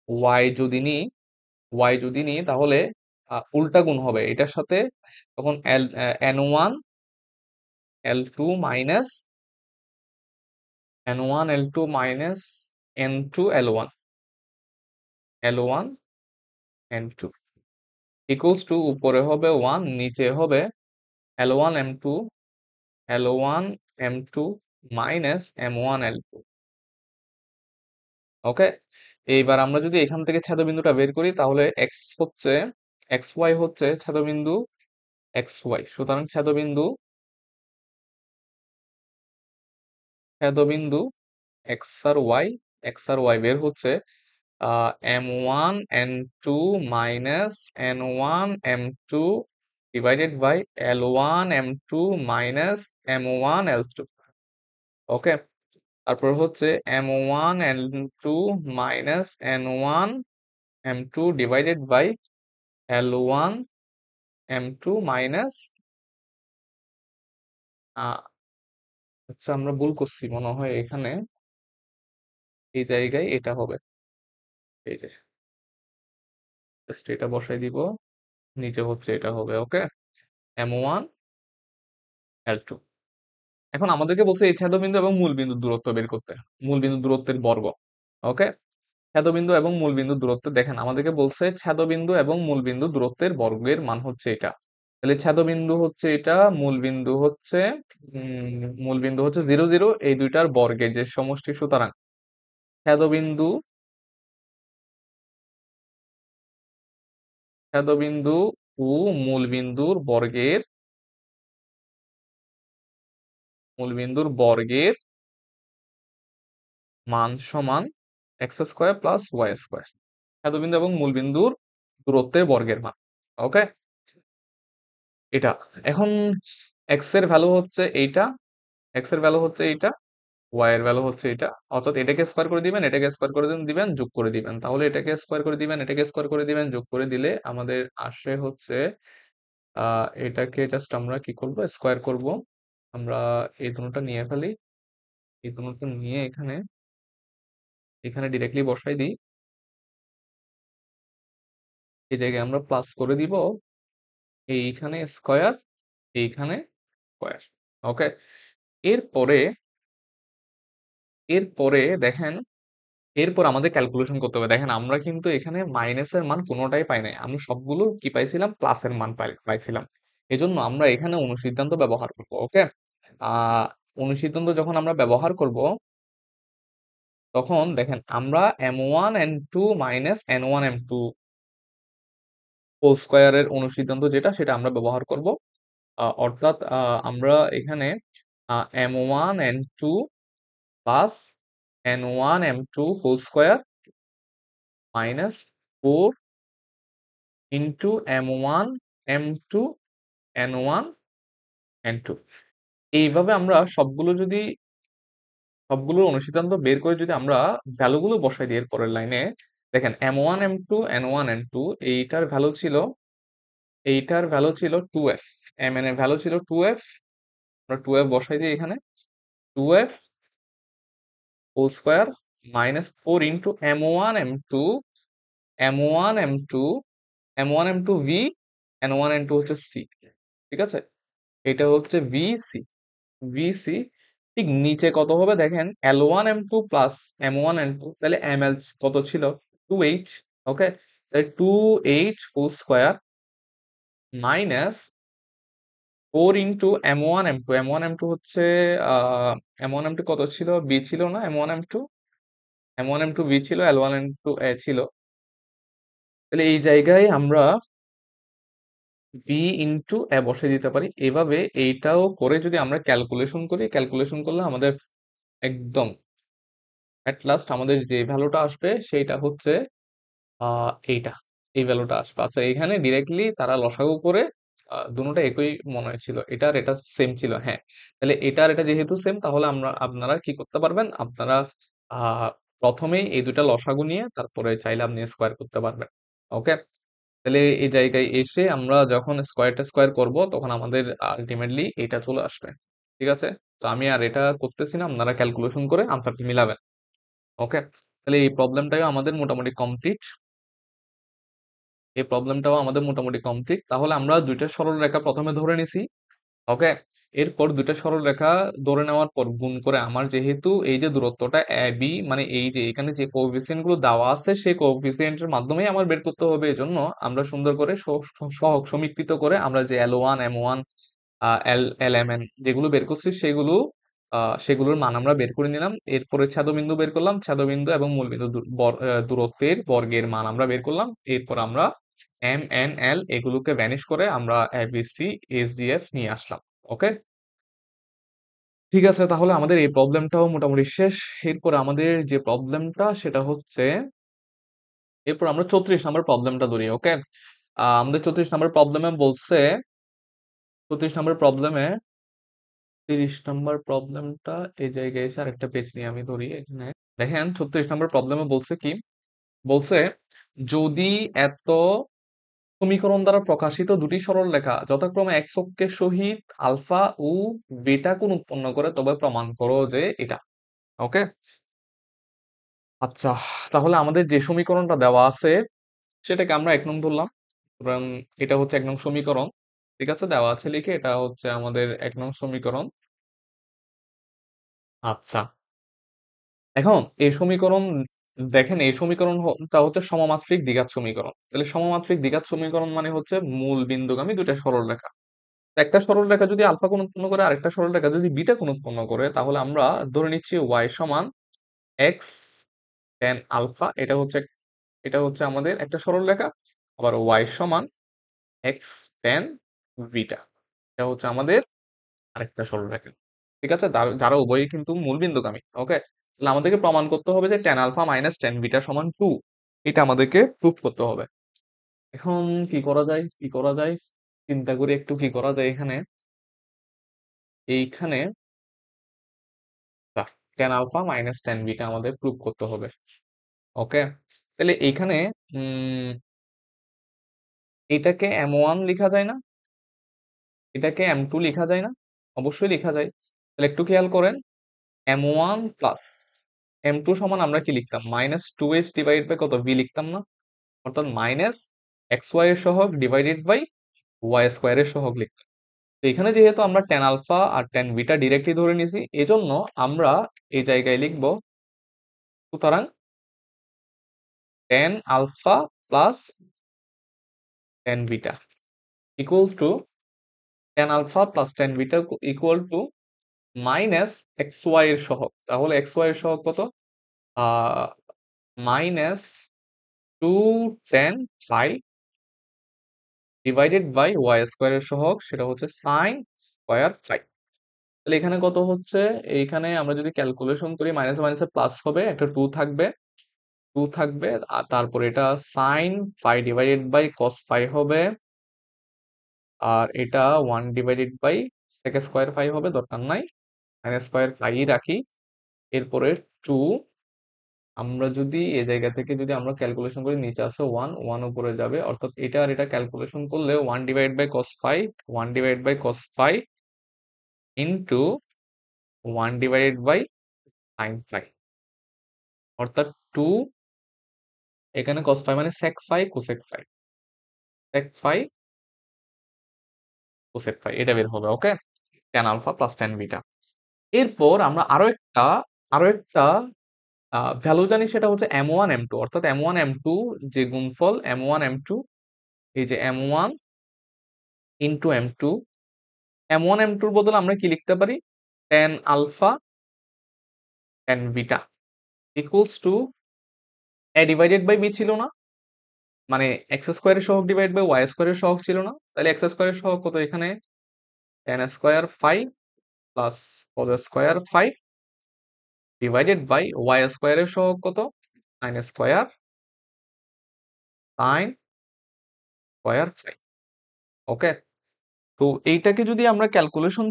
y যদি নিই, Y যদি নিই তাহলে উল্টা গুণ হবে এটার সাথে, তখন n one l two minus n one l two minus n two l one, l one n two equals to উপরে হবে ওয়ান, নিচে হবে l one m two, l one m two minus m one l two. Okay, এইবার আমরা যদি এখান থেকে ছেদবিন্দুটা বের করি তাহলে এক্স ওয়াই হচ্ছে ছেদবিন্দু এক্স ওয়াই, সুতরাং ছেদবিন্দু এক্স আর ওয়াই বের হচ্ছে m one n two minus n one m two divided by l one m two minus m one l two. Okay, তারপর হচ্ছে m one n two minus n one m two divided by l one m two minus, আচ্ছা আমরা ভুল করছি মনে হয় এখানে, এই জায়গায় এটা হবে, এই যে জাস্ট এটা বসাই দিব, নিচে হচ্ছে এটা হবে। ওকে, এম ওয়ান এল টু। এখন আমাদেরকে বলছে এই ছেদবিন্দু এবং মূল বিন্দুর দূরত্ব বের করতে, মূল বিন্দু দূরত্বের বর্গ। ওকে, ছেদবিন্দু এবং মূল বিন্দু দূরত্ব, দেখেন আমাদেরকে বলছে ছেদবিন্দু এবং মূল বিন্দু দূরত্বের বর্গের মান হচ্ছে এটা। তাহলে ছেদবিন্দু হচ্ছে এটা, মূল বিন্দু হচ্ছে 0 0, এই দুইটার বর্গের যে সমষ্টি, সুতরাং ছেদবিন্দু ছেদবিন্দু ও মূলবিন্দুর বর্গের মান সমান x² প্লাস y²। ছেদবিন্দু এবং মূলবিন্দুর দূরত্বের বর্গের মান। ওকে, এটা এখন এক্স এর ভ্যালু হচ্ছে এইটা, এক্স এর ভ্যালু হচ্ছে এইটা, ওয়াই এর ভ্যালু হচ্ছে এটা। অর্থাৎ এটাকে স্কোয়ার করে দিবেন, এটাকে স্কোয়ার করে দিবেন, যোগ করে দিবেন। তাহলে এটাকে স্কোয়ার করে দিবেন, এটাকে স্কোয়ার করে দিবেন, যোগ করে দিলে আমাদের আসে হচ্ছে এটাকে জাস্ট আমরা কি করব, স্কোয়ার করব। আমরা এই দুটোটা নিয়ে ফেলি, এই দুটোটা নিয়ে এখানে এখানে ডিরেক্টলি বসাই দিই। এই জায়গায় আমরা প্লাস করে দিব, এইখানে স্কোয়ার, এইখানে স্কোয়ার। ওকে, এরপরে এরপরে দেখেন, এরপর আমাদের ক্যালকুলেশন করতে হবে। দেখেন আমরা কিন্তু এখানে মাইনাসের মান কোনোটাই পাই নাই, আমরা সবগুলো কি পাইছিলাম, প্লাসের মান পাইছিলাম। এজন্য আমরা এখানে অনুসিদ্ধান্ত ব্যবহার করব। ওকে, আহ অনুসিদ্ধান্ত যখন আমরা ব্যবহার করব, তখন দেখেন আমরা m1 n2 minus n1 m2 whole স্কোয়ারের অনুসিদ্ধান্ত যেটা, সেটা আমরা ব্যবহার করব। অর্থাৎ আমরা এখানে m1 n2 plus n1 m2 whole square minus 4 into m1 m2 n1 n2, এইভাবে আমরা সবগুলোর অনুসিদ্ধান্ত বের করে যদি আমরা ভ্যালুগুলো বসাই দিই এর পরের লাইনে, দেখেন m1 m2 n1 n2, এইটার ভ্যালু ছিল 2f, mn এর ভ্যালু ছিল 2f, আমরা 2f বসাই দিই এখানে, 2f whole square minus 4 into m1 m2 v, n1 n2 হচ্ছে c। ঠিক আছে, এটা হচ্ছে ভিসি, ভিসি। ঠিক নিচে কত হবে দেখেন, L1 M2 plus M1 N2, তাহলে ml কত ছিল, 2h। ওকে, তাহলে 2h whole square minus 4 into M1 M2 হচ্ছে M1 M2 কত ছিল, বি ছিল না, M1 M2 বি ছিল, L1 N2 এ ছিল। তাহলে এই জায়গায় আমরা বি ইন্টু এ বসে দিতে পারি। এভাবে এইটাও করে যদি আমরা ক্যালকুলেশন করি, ক্যালকুলেশন করলে আমাদের একদম এট লাস্ট আমাদের যে ভ্যালুটা আসবে সেইটা হচ্ছে এইটা, এই ভ্যালুটা আসবে। আচ্ছা, এখানে ডিরেক্টলি তারা লসাগু করে দুটোটা একই মনে হয়েছিল, এটা আর এটা সেম ছিল। হ্যাঁ, তাহলে এটা আর এটা যেহেতু সেম, তাহলে আপনারা কি করতে পারবেন, আপনারা আহ প্রথমেই এই দুটা লসাগু নিয়ে তারপরে চাইলে আপনি স্কোয়ার করতে পারবেন। ওকে, তাহলে এই জায়গায় এসে আমরা যখন স্কোয়ার করব, তখন আমাদের আলটিমেটলি এটা চলে আসবে। ঠিক আছে, তো আমি আর এটা করতেছি না, আপনারা ক্যালকুলেশন করে আনসারটি মিলাবেন। ওকে, তাহলে এই প্রবলেমটাও আমাদের মোটামুটি কমপ্লিট। তাহলে আমরা দুইটা সরলরেখা প্রথমে ধরে নিছি। ওকে, এরপর দুইটা সরলরেখা ধরে নেওয়ার পর গুণ করে, আমার যেহেতু এই যে দূরত্বটা এ বি, মানে এই যে এখানে যে কোএফিসিয়েন্ট গুলো দেওয়া আছে, সেই কোএফিসিয়েন্টের মাধ্যমেই আমার বের করতে হবে। এজন্য আমরা সুন্দর করে সহগ সমীকৃত করে আমরা যে L1 M1 L M N যেগুলো বের করছি, সেগুলোর মান আমরা বের করে নিলাম। এরপরে ছেদবিন্দু বের করলাম, ছেদবিন্দু এবং মূলবিন্দু দূরত্বের বর্গের মান আমরা বের করলাম। এরপর আমরা M N L এগুলোকে ভ্যানিশ করে আমরা ABC SDF নিয়ে আসলাম। ওকে, ঠিক আছে, তাহলে আমাদের এই প্রবলেমটাও মোটামুটি শেষ। এরপর আমাদের যে প্রবলেমটা সেটা হচ্ছে, এরপর আমরা 34 নম্বর প্রবলেমটা ধরি। ওকে, আমাদের 34 নম্বর প্রবলেমে 30 নম্বর প্রবলেমটা এই জায়গায় এসে আরেকটা পেজ নিয়ে আমি ধরি এখানে। দেখেন 36 নম্বর প্রবলেমে বলছে কি, বলছে যদি এত সমীকরণ দ্বারা প্রকাশিত দুটি সরলরেখা যথাক্রমে x অক্ষের সহিত আলফা ও বিটা কোণ উৎপন্ন করে, তবে প্রমাণ করো যে এটা। ওকে, আচ্ছা, তাহলে আমাদের যে সমীকরণটা দেওয়া আছে সেটাকে আমরা 1 নং ধরলাম। সুতরাং এটা হচ্ছে 1 নং সমীকরণ। ঠিক আছে, দেওয়া আছে লিখে এটা হচ্ছে আমাদের 1 নং সমীকরণ। আচ্ছা, এখন এই সমীকরণ দেখেন এই সমীকরণটা হচ্ছে সমমাত্রিক দ্বিঘাত সমীকরণ। তাহলে সমমাত্রিক দ্বিঘাত সমীকরণ মানে হচ্ছে মূল বিন্দুগামী দুইটা সরলরেখা। একটা সরলরেখা যদি আলফা কোণ উৎপন্ন করে, আরেকটা সরলরেখা যদি বিটা কোণ উৎপন্ন করে, তাহলে আমরা ধরে নিচ্ছি y সমান এক্স tan আলফা। এটা হচ্ছে আমাদের একটা সরলরেখা। আবার y সমান এক্স tan বিটা, এটা হচ্ছে আমাদের আরেকটা সরলরেখা। ঠিক আছে, যারা উভয়ই কিন্তু মূল বিন্দুগামী। ওকে, তাহলে আমাদেরকে প্রমাণ করতে হবে যে tan alpha minus tan beta সমান 2। এটা আমাদেরকে প্রুফ করতে হবে। এখন কি করা যায় চিন্তা করি একটু কি করা যায় এখানে। এইখানে tan alpha minus tan beta আমাদের প্রুফ করতে হবে। ওকে, তাহলে এইখানে উম এটাকে m1 লেখা যায় না, এটাকে m2 লেখা যায় না? অবশ্যই লেখা যায়। তাহলে একটু খেয়াল করেন, m1 প্লাস m2 সমান আমরা কি লিখতাম, -2h ডিভাইড বাই কত v লিখতাম না? অর্থাৎ মাইনাস এক্স ওয়াই এর সহগ ডিভাইডেড বাই ওয়াই স্কোয়ার এর সহগ লিখতাম। তো এখানে যেহেতু আমরা tan আলফা আর tan বিটা ডিরেক্টলি ধরে নিয়েছি, এজন্য আমরা এই জায়গায় লিখব, সুতরাং tan alpha plus tan beta equal to tan alpha plus tan beta equal to minus x y এর সহগ। তাহলে এক্স ওয়াই এর সহগ কত? Minus 2 tan phi divided by y square এর সহগ, সেটা হচ্ছে সাইন স্কোয়ার ফাই। তাহলে এখানে কত হচ্ছে? এইখানে আমরা যদি ক্যালকুলেশন করি, মাইনাস মাইনাসে প্লাস হবে, একটা টু থাকবে, আর তারপর এটা sine phi divided by cos phi হবে, আর এটা 1 divided by sec square phi হবে, দরকার নাই, মাইনাস স্কোয়ার ফাই রাখি। এরপরে টু, আমরা যদি এই জায়গা থেকে যদি আমরা ক্যালকুলেশন করি, নিচে আসে ওয়ান, ওয়ান উপরে যাবে, অর্থাৎ এটা আর এটা ক্যালকুলেশন করলে 1 divide by cos phi into 1 divided by sine phi, অর্থাৎ টু, এখানে কস ফাই মানে sec phi cosec phi, sec phi cosec phi, এটা বের হবে। Okay, tan alpha plus tan beta. এরপর আমরা আরো একটা ভ্যালু জানি, সেটা হচ্ছে m1 m2, অর্থাৎ m1 m2 যে গুণফল m1 m2, এই যে m1 into m2, m1 m2 এর বদলে আমরা কি লিখতে পারি, tan alpha tan beta equals to a divided by b ছিল না, মানে এক্স স্কোয়ারের সহগ ডিভাইড বাই ওয়াই স্কোয়ারের সহগ ছিল না? তাহলে এক্স স্কোয়ারের সহগ কত এখানে, tan square phi plus cos square phi divided by y স্কোয়ারের সহগ কত, sine square sine square phi. Okay, তো এইটাকে যদি আমরা ক্যালকুলেশন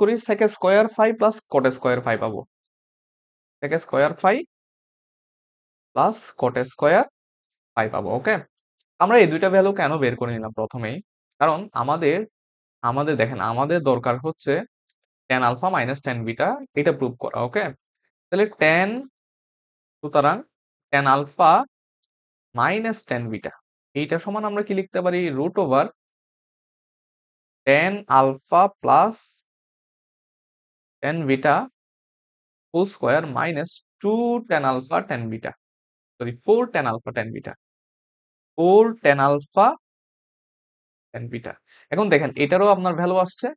করি sec square phi plus cot square phi পাবো, sec square phi plus cot square phi পাবো। ওকে, আমরা এই দুইটা ভ্যালু কেন বের করে নিলাম প্রথমেই, কারণ আমাদের আমাদের দেখেন, আমাদের দরকার হচ্ছে tan alpha minus tan beta, এটা প্রুভ করা। ওকে, তাহলে সুতরাং tan alpha minus tan beta, এইটা সমান আমরা কি লিখতে পারি, root over tan alpha plus tan beta whole square minus 2 tan alpha tan beta, sorry 4 tan alpha tan beta, 4 tan alpha tan beta. এখন দেখেন এটারও আপনার ভ্যালু আসছে,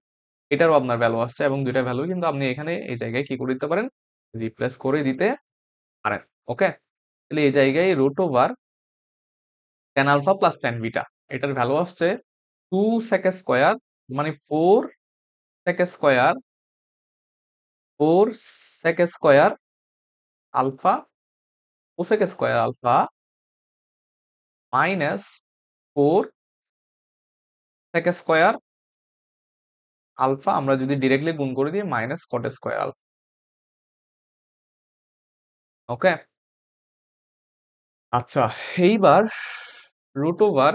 এটারও আপনার ভ্যালু আসছে, এবং দুইটা ভ্যালু কিন্তু আপনি এখানে এই জায়গায় কি করে দিতে পারেন, রিপ্লেস করে দিতে পারেন। ওকে, তাহলে এই জায়গায় root over tan alpha plus tan beta, এটার ভ্যালু আসছে 2 sec স্কোয়ার, মানে 4 sec square alpha cosec square alpha minus 4 sec square alpha, আমরা যদি ডিরেক্টলি গুণ করে দিই, minus cot square alpha. Okay, আচ্ছা, এইবার রুট ওভার,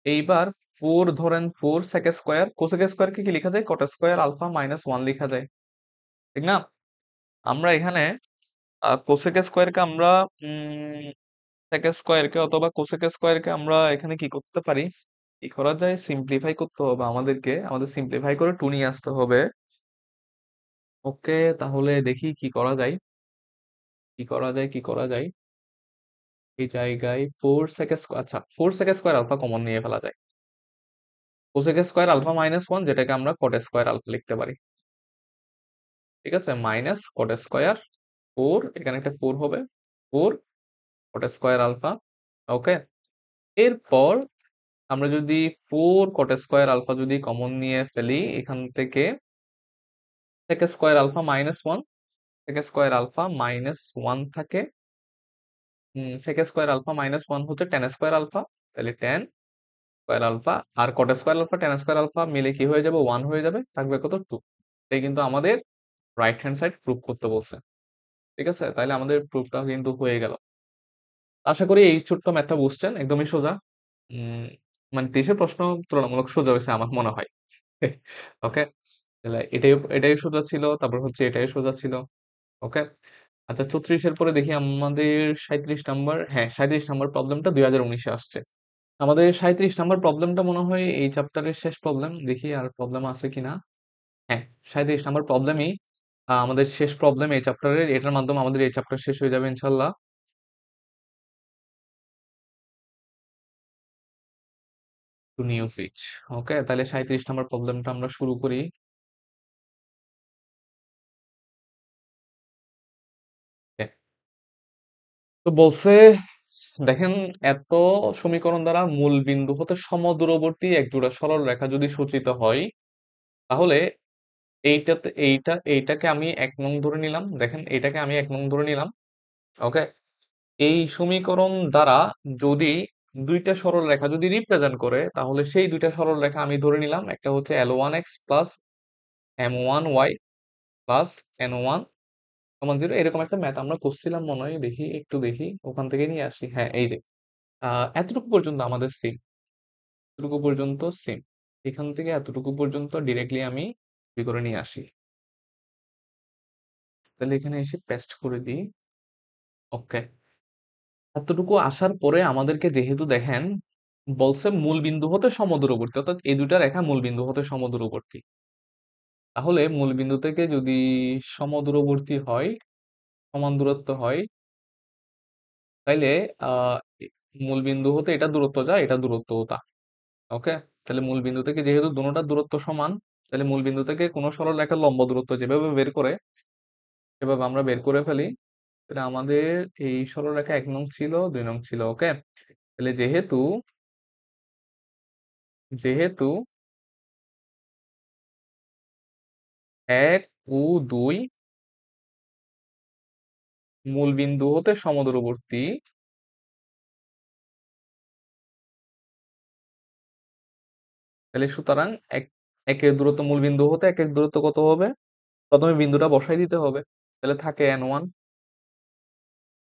এইবার 4 ধরেন 4 sec স্কোয়ার, কোসেক স্কোয়ারকে কি লেখা যায়, কট স্কোয়ার আলফা মাইনাস 1 লেখা যায়, ঠিক না? আমরা এখানে কোসেক স্কোয়ারকে আমরা সেক স্কোয়ারকে অথবা কোসেক স্কোয়ারকে আমরা এখানে কি করতে পারি, কি করা যায়, সিম্পলিফাই করতে হবে আমাদের সিম্পলিফাই করে 2 নিয়ে আসতে হবে। ওকে, তাহলে দেখি কি করা যায়, কি করা যায়। এই জায়গায় ফোর সেক স্কোয়ার, আচ্ছা four sec square alpha common নিয়ে ফেলা যায়। Cosec square alpha minus one, যেটাকে আমরা কট স্কোয়ার আলফা লিখতে পারি। ঠিক আছে, মাইনাস কট স্কোয়ার ফোর, এখানে একটা ফোর হবে, four cot square alpha. Okay, এরপর আমরা যদি ফোর কট স্কোয়ার আলফা যদি কমন নিয়ে ফেলি এখান থেকে, sec square alpha minus one, sec square alpha minus one থাকে, sec square alpha minus one হচ্ছে টেন স্কোয়ার আলফা, তাহলে টেন স্কোয়ার আলফা আর cot square alpha tan square alpha মিলে কি হয়ে যাবে, ওয়ান হয়ে যাবে, থাকবে কত, টু। এই কিন্তু আমাদের রাইট হ্যান্ড সাইড প্রুভ করতে বলছে। ঠিক আছে, তাহলে আমাদের প্রুফটা কিন্তু হয়ে গেল। আশা করি এই ছোট্ট ম্যাথটা বুঝছেন, একদমই সোজা। উম, মানে দেশের প্রশ্ন তুলনামূলক সোজা হয়েছে আমার মনে হয়। ওকে, তাহলে এটাই এটাই সোজা ছিল, তারপর হচ্ছে এটাই সোজা ছিল। ওকে, আচ্ছা 34-এর পরে দেখি আমাদের 37 নাম্বার, হ্যাঁ 37 নাম্বার প্রবলেমটা 2019-এ আসছে। আমাদের 37 নাম্বার প্রবলেমটা মনে হয় এই চ্যাপ্টারের শেষ প্রবলেম, দেখি আর প্রবলেম আছে কিনা। হ্যাঁ, 37 নাম্বার প্রবলেমই আমাদের শেষ প্রবলেম এই চ্যাপ্টারের, এটার মাধ্যমে আমাদের এই চ্যাপ্টার শেষ হয়ে যাবে ইনশাল্লাহ। Two new pitch. ওকে, তাহলে 37 নাম্বার প্রবলেমটা আমরা শুরু করি। Okay, তো বলছে, দেখেন, এত সমীকরণ দ্বারা মূল বিন্দু হতে সমদূরবর্তী এক জোড়া সরল রেখা যদি সূচিত হয়, তাহলে এইটাকে আমি 1 নং ধরে নিলাম, দেখেন এইটাকে আমি 1 নং ধরে নিলাম। ওকে, এই সমীকরণ দ্বারা যদি দুইটা সরল রেখা যদি রিপ্রেজেন্ট করে, তাহলে সেই দুইটা সরল রেখা আমি ধরে নিলাম, একটা হচ্ছে L1x plus M1y plus N1 সমান জিরো, এরকম একটা ম্যাথ আমরা করছিলাম মনে হয়, দেখি একটু দেখি ওখান থেকে নিয়ে আসি। হ্যাঁ, এই যে এতটুকু পর্যন্ত আমাদের সিম, এতটুকু পর্যন্ত সিম, এখান থেকে এতটুকু পর্যন্ত ডিরেক্টলি আমি করে নিয়ে আসি। তাহলে এখানে এসে পেস্ট করে দিই। ওকে, এতটুকু আসার পরে আমাদেরকে যেহেতু দেখেন বলছে মূল বিন্দু হতে সমদূরবর্তী, অর্থাৎ এই দুইটা রেখা মূল বিন্দু হতে সমদূরবর্তী, তাহলে মূল বিন্দু থেকে যদি সমদূরবর্তী হয়, সমান দূরত্ব হয়, তাইলে আহ এ- মূল বিন্দু হতে এটা দূরত্ব যা, এটা দূরত্ব তা। ওকে, তাহলে মূল বিন্দু থেকে যেহেতু দুটোটার দূরত্ব সমান, তাহলে মূল বিন্দু থেকে কোনো সরল রেখার লম্ব দূরত্ব যেভাবে বের করে সেভাবে আমরা বের করে ফেলি। তাহলে আমাদের এই সরলরেখা 1 নং ছিল, 2 নং ছিল। ওকে, তাহলে যেহেতু যেহেতু 1 ও 2 মূল বিন্দু হতে সমদূরবর্তী, তাহলে সুতরাং এক একের দূরত্ব মূল বিন্দু হতে একের দূরত্ব কত হবে, প্রথমে বিন্দুটা বসাই দিতে হবে। তাহলে থাকে N1,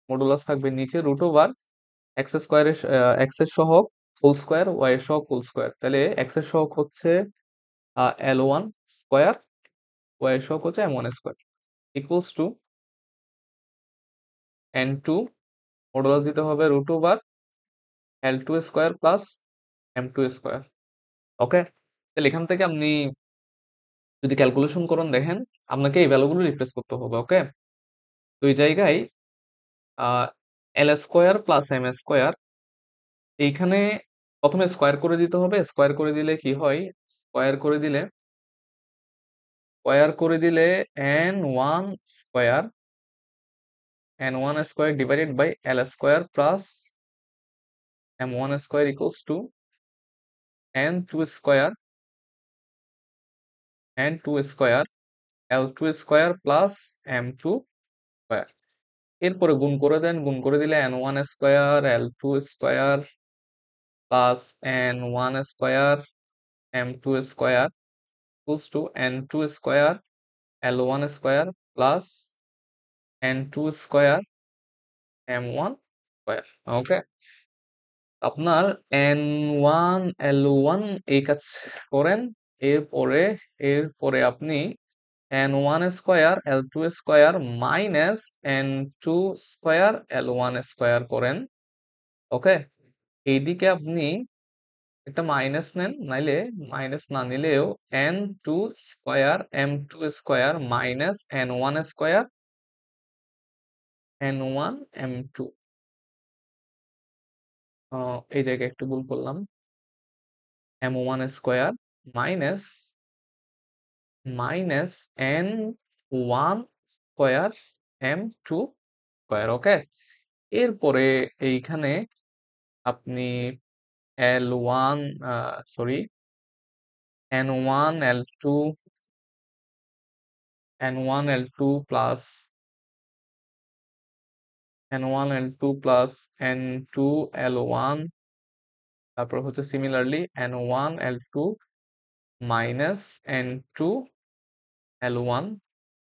মডুলাস থাকবে নিচে রুট ওভার এক্স স্কোয়ারের, এক্স এর সহগ হোল স্কোয়ার, ওয়াই এর সহগ হোল স্কোয়ার। তাহলে এক্স এর সহগ হচ্ছে L1 স্কোয়ার, ওয়াই এর সহগ হচ্ছে M1 square, equals to N2, modulus দিতে হবে root over L2 square plus M2 square. Okay, তাহলে এখান থেকে আপনি যদি ক্যালকুলেশন করেন, দেখেন আপনাকে এই ভ্যালুগুলো রিপ্লেস করতে হবে। ওকে, তো এই জায়গায় এল স্কোয়ার প্লাস এম স্কোয়ার, এইখানে প্রথমে স্কোয়ার করে দিতে হবে। স্কোয়ার করে দিলে কি হয়, স্কোয়ার করে দিলে স্কোয়ার করে দিলে N1 square, N1 square divided by l square plus M1 square equals to N2 square, N2 square L2 square plus M2 square. এরপরে গুণ করে দেন, গুণ করে দিলে N1 square L2 square plus N1 square M2 square equals to N2 square L1 square plus N2 square M1 square. Okay, আপনার N1 L1 এই কাজ করেন। এরপরে এরপরে আপনি N1 square L2 square minus N2 square L1 square করেন। ওকে, এইদিকে আপনি একটা মাইনাস নেন, নাইলে মাইনাস না নিলেও n2 square minus n1 square n1 m2। এই জায়গায় একটু ভুল করলাম, m1 square minus minus n1 square m2 square. Okay, এরপরে এইখানে আপনি L1, sorry, n1 L2 plus n2 L1, তারপর হচ্ছে similarly n1 L2 minus n2 L1,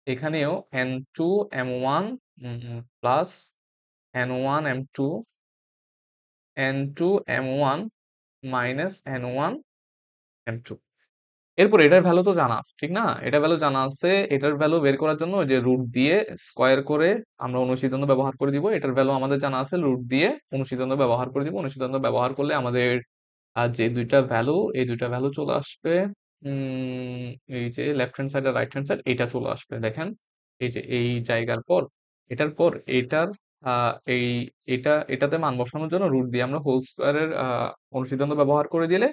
এখানেও n2 M1 plus n1 M2 n2 M1 minus n1 M2। এরপর এটার value তো জানা আছে, ঠিক না? এটা ভ্যালু জানা আছে। এটার ভ্যালু বের করার জন্য ওই যে রুট দিয়ে স্কোয়ার করে আমরা অনুসিদ্ধান্ত ব্যবহার করে দিব। এটার ভ্যালু আমাদের জানা আছে, রুট দিয়ে অনুসিদ্ধান্ত ব্যবহার করে দিব। অনুসিদ্ধান্ত ব্যবহার করলে আমাদের যে দুইটা ভ্যালু, এই দুইটা ভ্যালু চলে আসবে। উম এই যে লেফট হ্যান্ড সাইড আর রাইট হ্যান্ড সাইড এটা চলে আসবে, দেখেন। এই যে এই জায়গার পর, এটার পর এটার এই এটাতে মান বসানোর জন্য রুট দিয়ে আমরা হোল স্কোয়ারের অনুসিদ্ধান্ত ব্যবহার করে দিলে,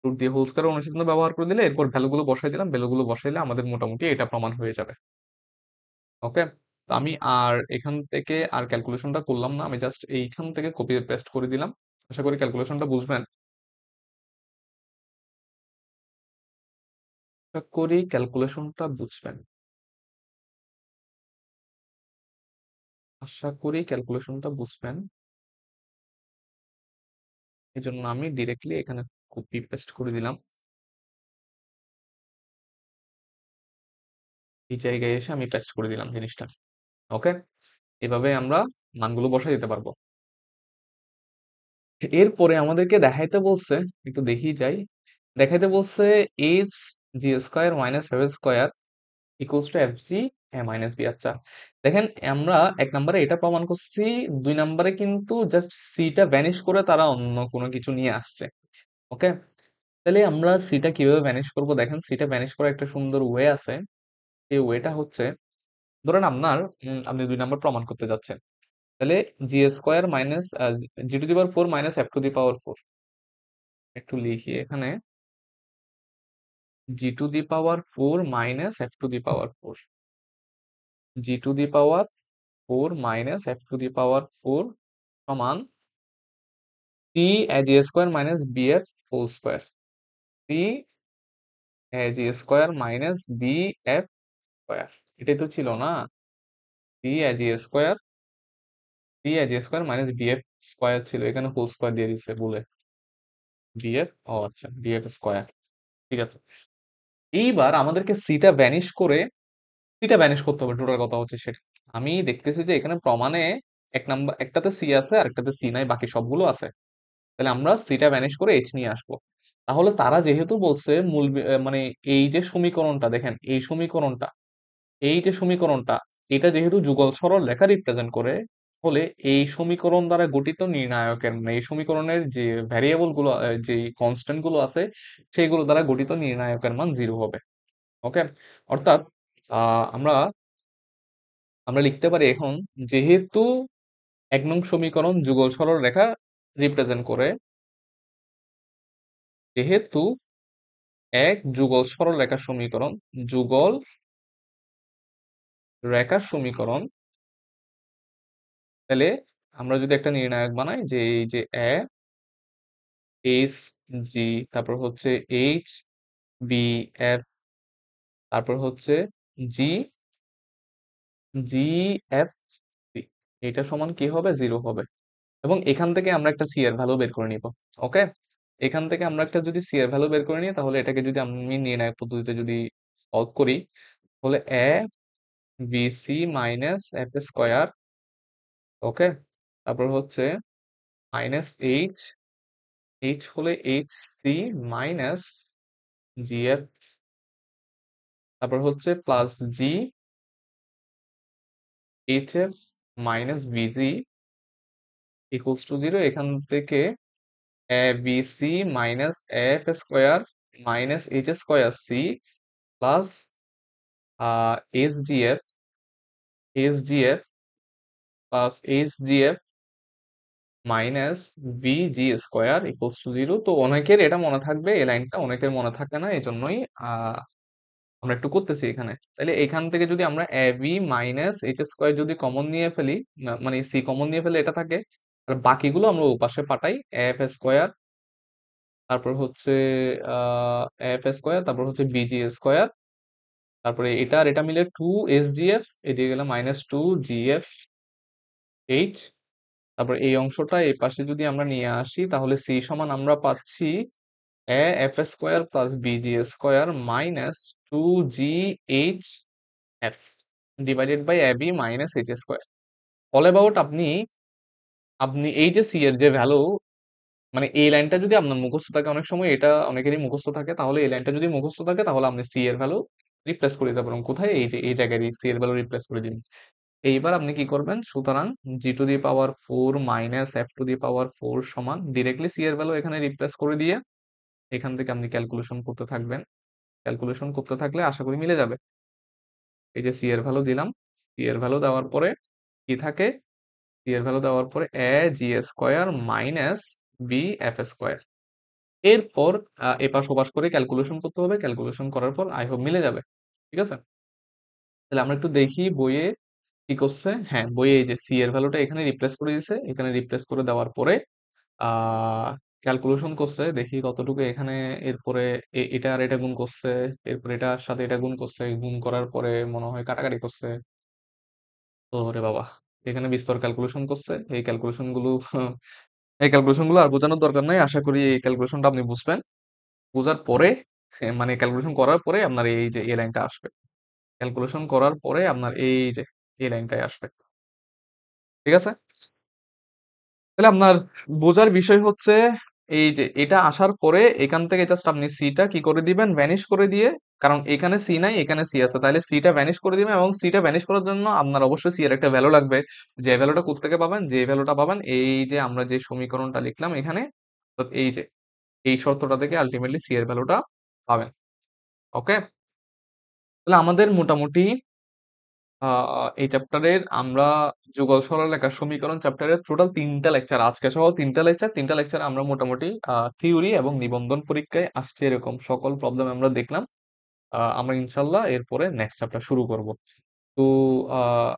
রুট দিয়ে হোল স্কয়ার অনুসিদ্ধান্ত ব্যবহার করে দিলে, এরপর ভ্যালুগুলো বসাই দিলাম। ভ্যালুগুলো বসাইলে আমাদের মোটামুটি এটা প্রমাণ হয়ে যাবে। ওকে, তো আমি আর এখান থেকে আর ক্যালকুলেশনটা করলাম না, আমি জাস্ট এইখান থেকে কপি পেস্ট করে দিলাম। আশা করি ক্যালকুলেশনটা বুঝবেন। আশা করি ক্যালকুলেশনটা বুঝবেন। আশা করি ক্যালকুলেশনটা বুঝবেন। এই জন্য আমি ডিরেক্টলি এখানে কপি পেস্ট করে দিলাম। এই জায়গায় এসে আমি পেস্ট করে দিলাম জিনিসটা। ওকে, এভাবে আমরা মানগুলো বসাই দিতে পারবো। এরপরে আমাদেরকে দেখাইতে বলছে, একটু দেখি যাই, দেখাইতে বলছে H G square minus F square equals to F G A minus B. আচ্ছা, দেখেন আমরা 1 নম্বরে এটা প্রমাণ করছি, 2 নম্বরে কিন্তু জাস্ট সিটা ভ্যানিশ করে তারা অন্য কোনো কিছু নিয়ে আসছে। ওকে, তাহলে আমরা সিটা কিভাবে ভ্যানিশ করব? দেখেন, সিটা ভ্যানিশ করার একটা সুন্দর ওয়ে আছে। এই ওয়েটা হচ্ছে, ধরেন আপনি 2 নম্বর প্রমাণ করতে যাচ্ছেন, তাহলে g square minus g to the power 4 minus F to the power 4, একটু লিখি এখানে, g to the power 4 minus F to the power 4, g to the power 4 minus F to the power 4 সমান c g square minus B f whole square. C g square minus B F square, এটাই তো ছিল না? C g square, c g square minus B F square ছিল, এখানে whole square দিয়ে দিচ্ছে বলে বি এফ, ও আচ্ছা, বি এফ স্কোয়ার। ঠিক আছে, এইবার আমাদেরকে সিটা ভ্যানিশ করতে হবে, টোটাল কথা হচ্ছে সেটা। আমি দেখতেছি যে এখানে প্রমাণে 1 নাম্বার একটাতে সি আছে আর একটাতে সি নাই, বাকি সবগুলো আছে। তাহলে আমরা সিটা ভ্যানিশ করে এইচ নিয়ে আসবো। তাহলে তারা যেহেতু বলছে মানে এই যে সমীকরণটা দেখেন, এই যে সমীকরণটা এটা যেহেতু যুগল সরল রেখা রিপ্রেজেন্ট করে, ফলে এই সমীকরণ দ্বারা গঠিত নির্ণায়কের, মানে এই সমীকরণের যে ভ্যারিয়েবল গুলো, যে কনস্ট্যান্ট গুলো আছে, সেইগুলো দ্বারা গঠিত নির্ণায়কের মান 0 হবে। ওকে, অর্থাৎ আমরা আমরা লিখতে পারি এখন, যেহেতু 1 নং সমীকরণ যুগল সরল রেখা রিপ্রেজেন্ট করে, যেহেতু এক যুগল সরল রেখা সমীকরণ, তাহলে আমরা যদি একটা নির্ণায়ক বানাই যে এই যে এ এইচ জি, তারপর হচ্ছে এইচ বি এফ, তারপর হচ্ছে জি জি এফ সি, এটা সমান কি হবে? 0 হবে। এবং এখান থেকে আমরা একটা সি এর ভ্যালু বের করে নিব। ওকে, এখান থেকে আমরা একটা যদি সি এর ভ্যালু বের করে নিই, তাহলে এটাকে যদি আমি নির্ণায়ক পদ্ধতিতে যদি সলভ করি, তাহলে A B C minus F square, okay, তারপর হচ্ছে মাইনাস এইচ, এইচ হলে H C minus G F, তারপর হচ্ছে plus G H F minus B G equals to 0। এখান থেকে A B C minus F square minus H square C plus S G F S G F plus H G F minus V G square equals to zero. তো অনেকের এটা মনে থাকবে, এই লাইনটা অনেকের মনে থাকে না, এই জন্যই আমরা একটু করতেছি এখানে। তাহলে এখান থেকে যদি আমরা A B minus H square যদি কমন নিয়ে ফেলি, মানে সি কমন নিয়ে ফেলে এটা থাকে, আর বাকিগুলো আমরা ওপাশে পাঠাই। এফ স্কোয়ার, তারপর হচ্ছে এফ স্কোয়ার, তারপর হচ্ছে বিজি স্কোয়ার, তারপরে এটা আর এটা মিলে টু এস জি এফ, এদিকে গেলে minus two G F H. তারপর এই অংশটা এই পাশে যদি আমরা নিয়ে আসি, তাহলে সি সমান আমরা পাচ্ছি A F square plus BG square minus two G H F divided by A B minus H square. All about আপনি আপনি এই যে সি এর যে ভ্যালু, মানে এই লাইনটা যদি আপনার মুখস্থ থাকে, অনেক সময় এটা অনেকেরই মুখস্থ থাকে, তাহলে এই লাইনটা যদি মুখস্থ থাকে তাহলে আপনি সি এর ভ্যালু রিপ্লেস করে দিতে পারেন কোথায়, এই যে এই জায়গায় সি এর ভ্যালু রিপ্লেস করে দিন। এইবার আপনি কি করবেন, সুতরাং G to the power four minus F to the power four সমান ডিরেক্টলি সি এর ভ্যালু এখানে রিপ্লেস করে দিয়ে এখান থেকে আপনি ক্যালকুলেশন করতে থাকবেন। ক্যালকুলেশন করতে থাকলে আশা করি মিলে যাবে। এই যে সি এর ভ্যালু দিলাম, সি এর ভ্যালু দেওয়ার পরে কি থাকে, সি এর ভ্যালু দেওয়ার পরে A G square minus B F square. এরপর এপাশ ওপাশ করে ক্যালকুলেশন করতে হবে, ক্যালকুলেশন করার পর আই হোপ মিলে যাবে। ঠিক আছে, তাহলে আমরা একটু দেখি বইয়ে কি করছে। হ্যাঁ, বইয়ে এই যে সি এর ভ্যালুটা এখানে রিপ্লেস করে দিছে, এখানে রিপ্লেস করে দেওয়ার পরে ক্যালকুলেশন করছে, দেখি কতটুকু এখানে। এরপরে এটা আর এটা গুণ করছে, এরপরে এটার সাথে এটা গুণ করছে, গুণ করার পরে মনে হয় কাটাকাটি করছে। ওরে বাবা, এখানে বিস্তর ক্যালকুলেশন করছে। এই ক্যালকুলেশন গুলো আর বোঝানোর দরকার নাই, আশা করি এই ক্যালকুলেশনটা আপনি বুঝবেন। বোঝার পরে মানে ক্যালকুলেশন করার পরে আপনার এই যে এই লাইনটা আসবে, ক্যালকুলেশন করার পরে আপনার এই যে এই লাইনটাই আসবে। ঠিক আছে, তাহলে আপনার বোঝার বিষয় হচ্ছে এই যে এটা আসার পরে এখান থেকে জাস্ট আপনি সিটা কি করে দিবেন, ভ্যানিশ করে দিয়ে, কারণ এখানে সি নাই এখানে সি আছে, তাহলে সিটা ভ্যানিশ করে দিবেন। এবং সিটা ভ্যানিশ করার জন্য আপনার অবশ্যই সি এর একটা ভ্যালু লাগবে। যে ভ্যালুটা কোত্থেকে পাবেন, যে ভ্যালুটা পাবেন এই যে আমরা যে সমীকরণটা লিখলাম এখানে, তো এই যে এই শর্তটা থেকে আলটিমেটলি সি এর ভ্যালুটা পাবেন। ওকে, তাহলে আমাদের মোটামুটি এই চ্যাপ্টারের আমরা যুগল সরলরেখার সমীকরণ চ্যাপ্টারের টোটাল তিনটা লেকচার, আজকে সহ তিনটা লেকচার আমরা মোটামুটি থিওরি এবং নিবন্ধন পরীক্ষায় আসছে এরকম সকল প্রবলেম আমরা দেখলাম। আমরা ইনশাল্লাহ এরপরে নেক্সট চ্যাপ্টার শুরু করব। তো আহ,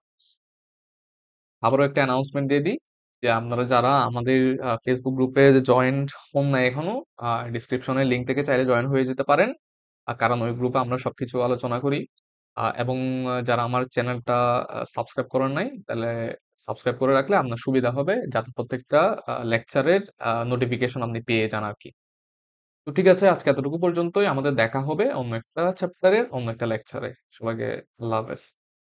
আবারও একটা অ্যানাউন্সমেন্ট দিয়ে দিই যে আপনারা যারা আমাদের ফেসবুক গ্রুপে জয়েন্ট হন না এখনো, ডিসক্রিপশনের লিঙ্ক থেকে চাইলে জয়েন হয়ে যেতে পারেন। কারণ ওই গ্রুপে আমরা সবকিছু আলোচনা করি। এবং যারা আমার চ্যানেলটা সাবস্ক্রাইব করেন নাই, তাহলে সাবস্ক্রাইব করে রাখলে আপনার সুবিধা হবে, যাতে প্রত্যেকটা লেকচারের নোটিফিকেশন আপনি পেয়ে যান আর কি। তো ঠিক আছে, আজকে এতটুকু পর্যন্তই। আমাদের দেখা হবে অন্য একটা চ্যাপ্টারের অন্য একটা লেকচারে। সবাইকে আল্লাহ হাফেজ।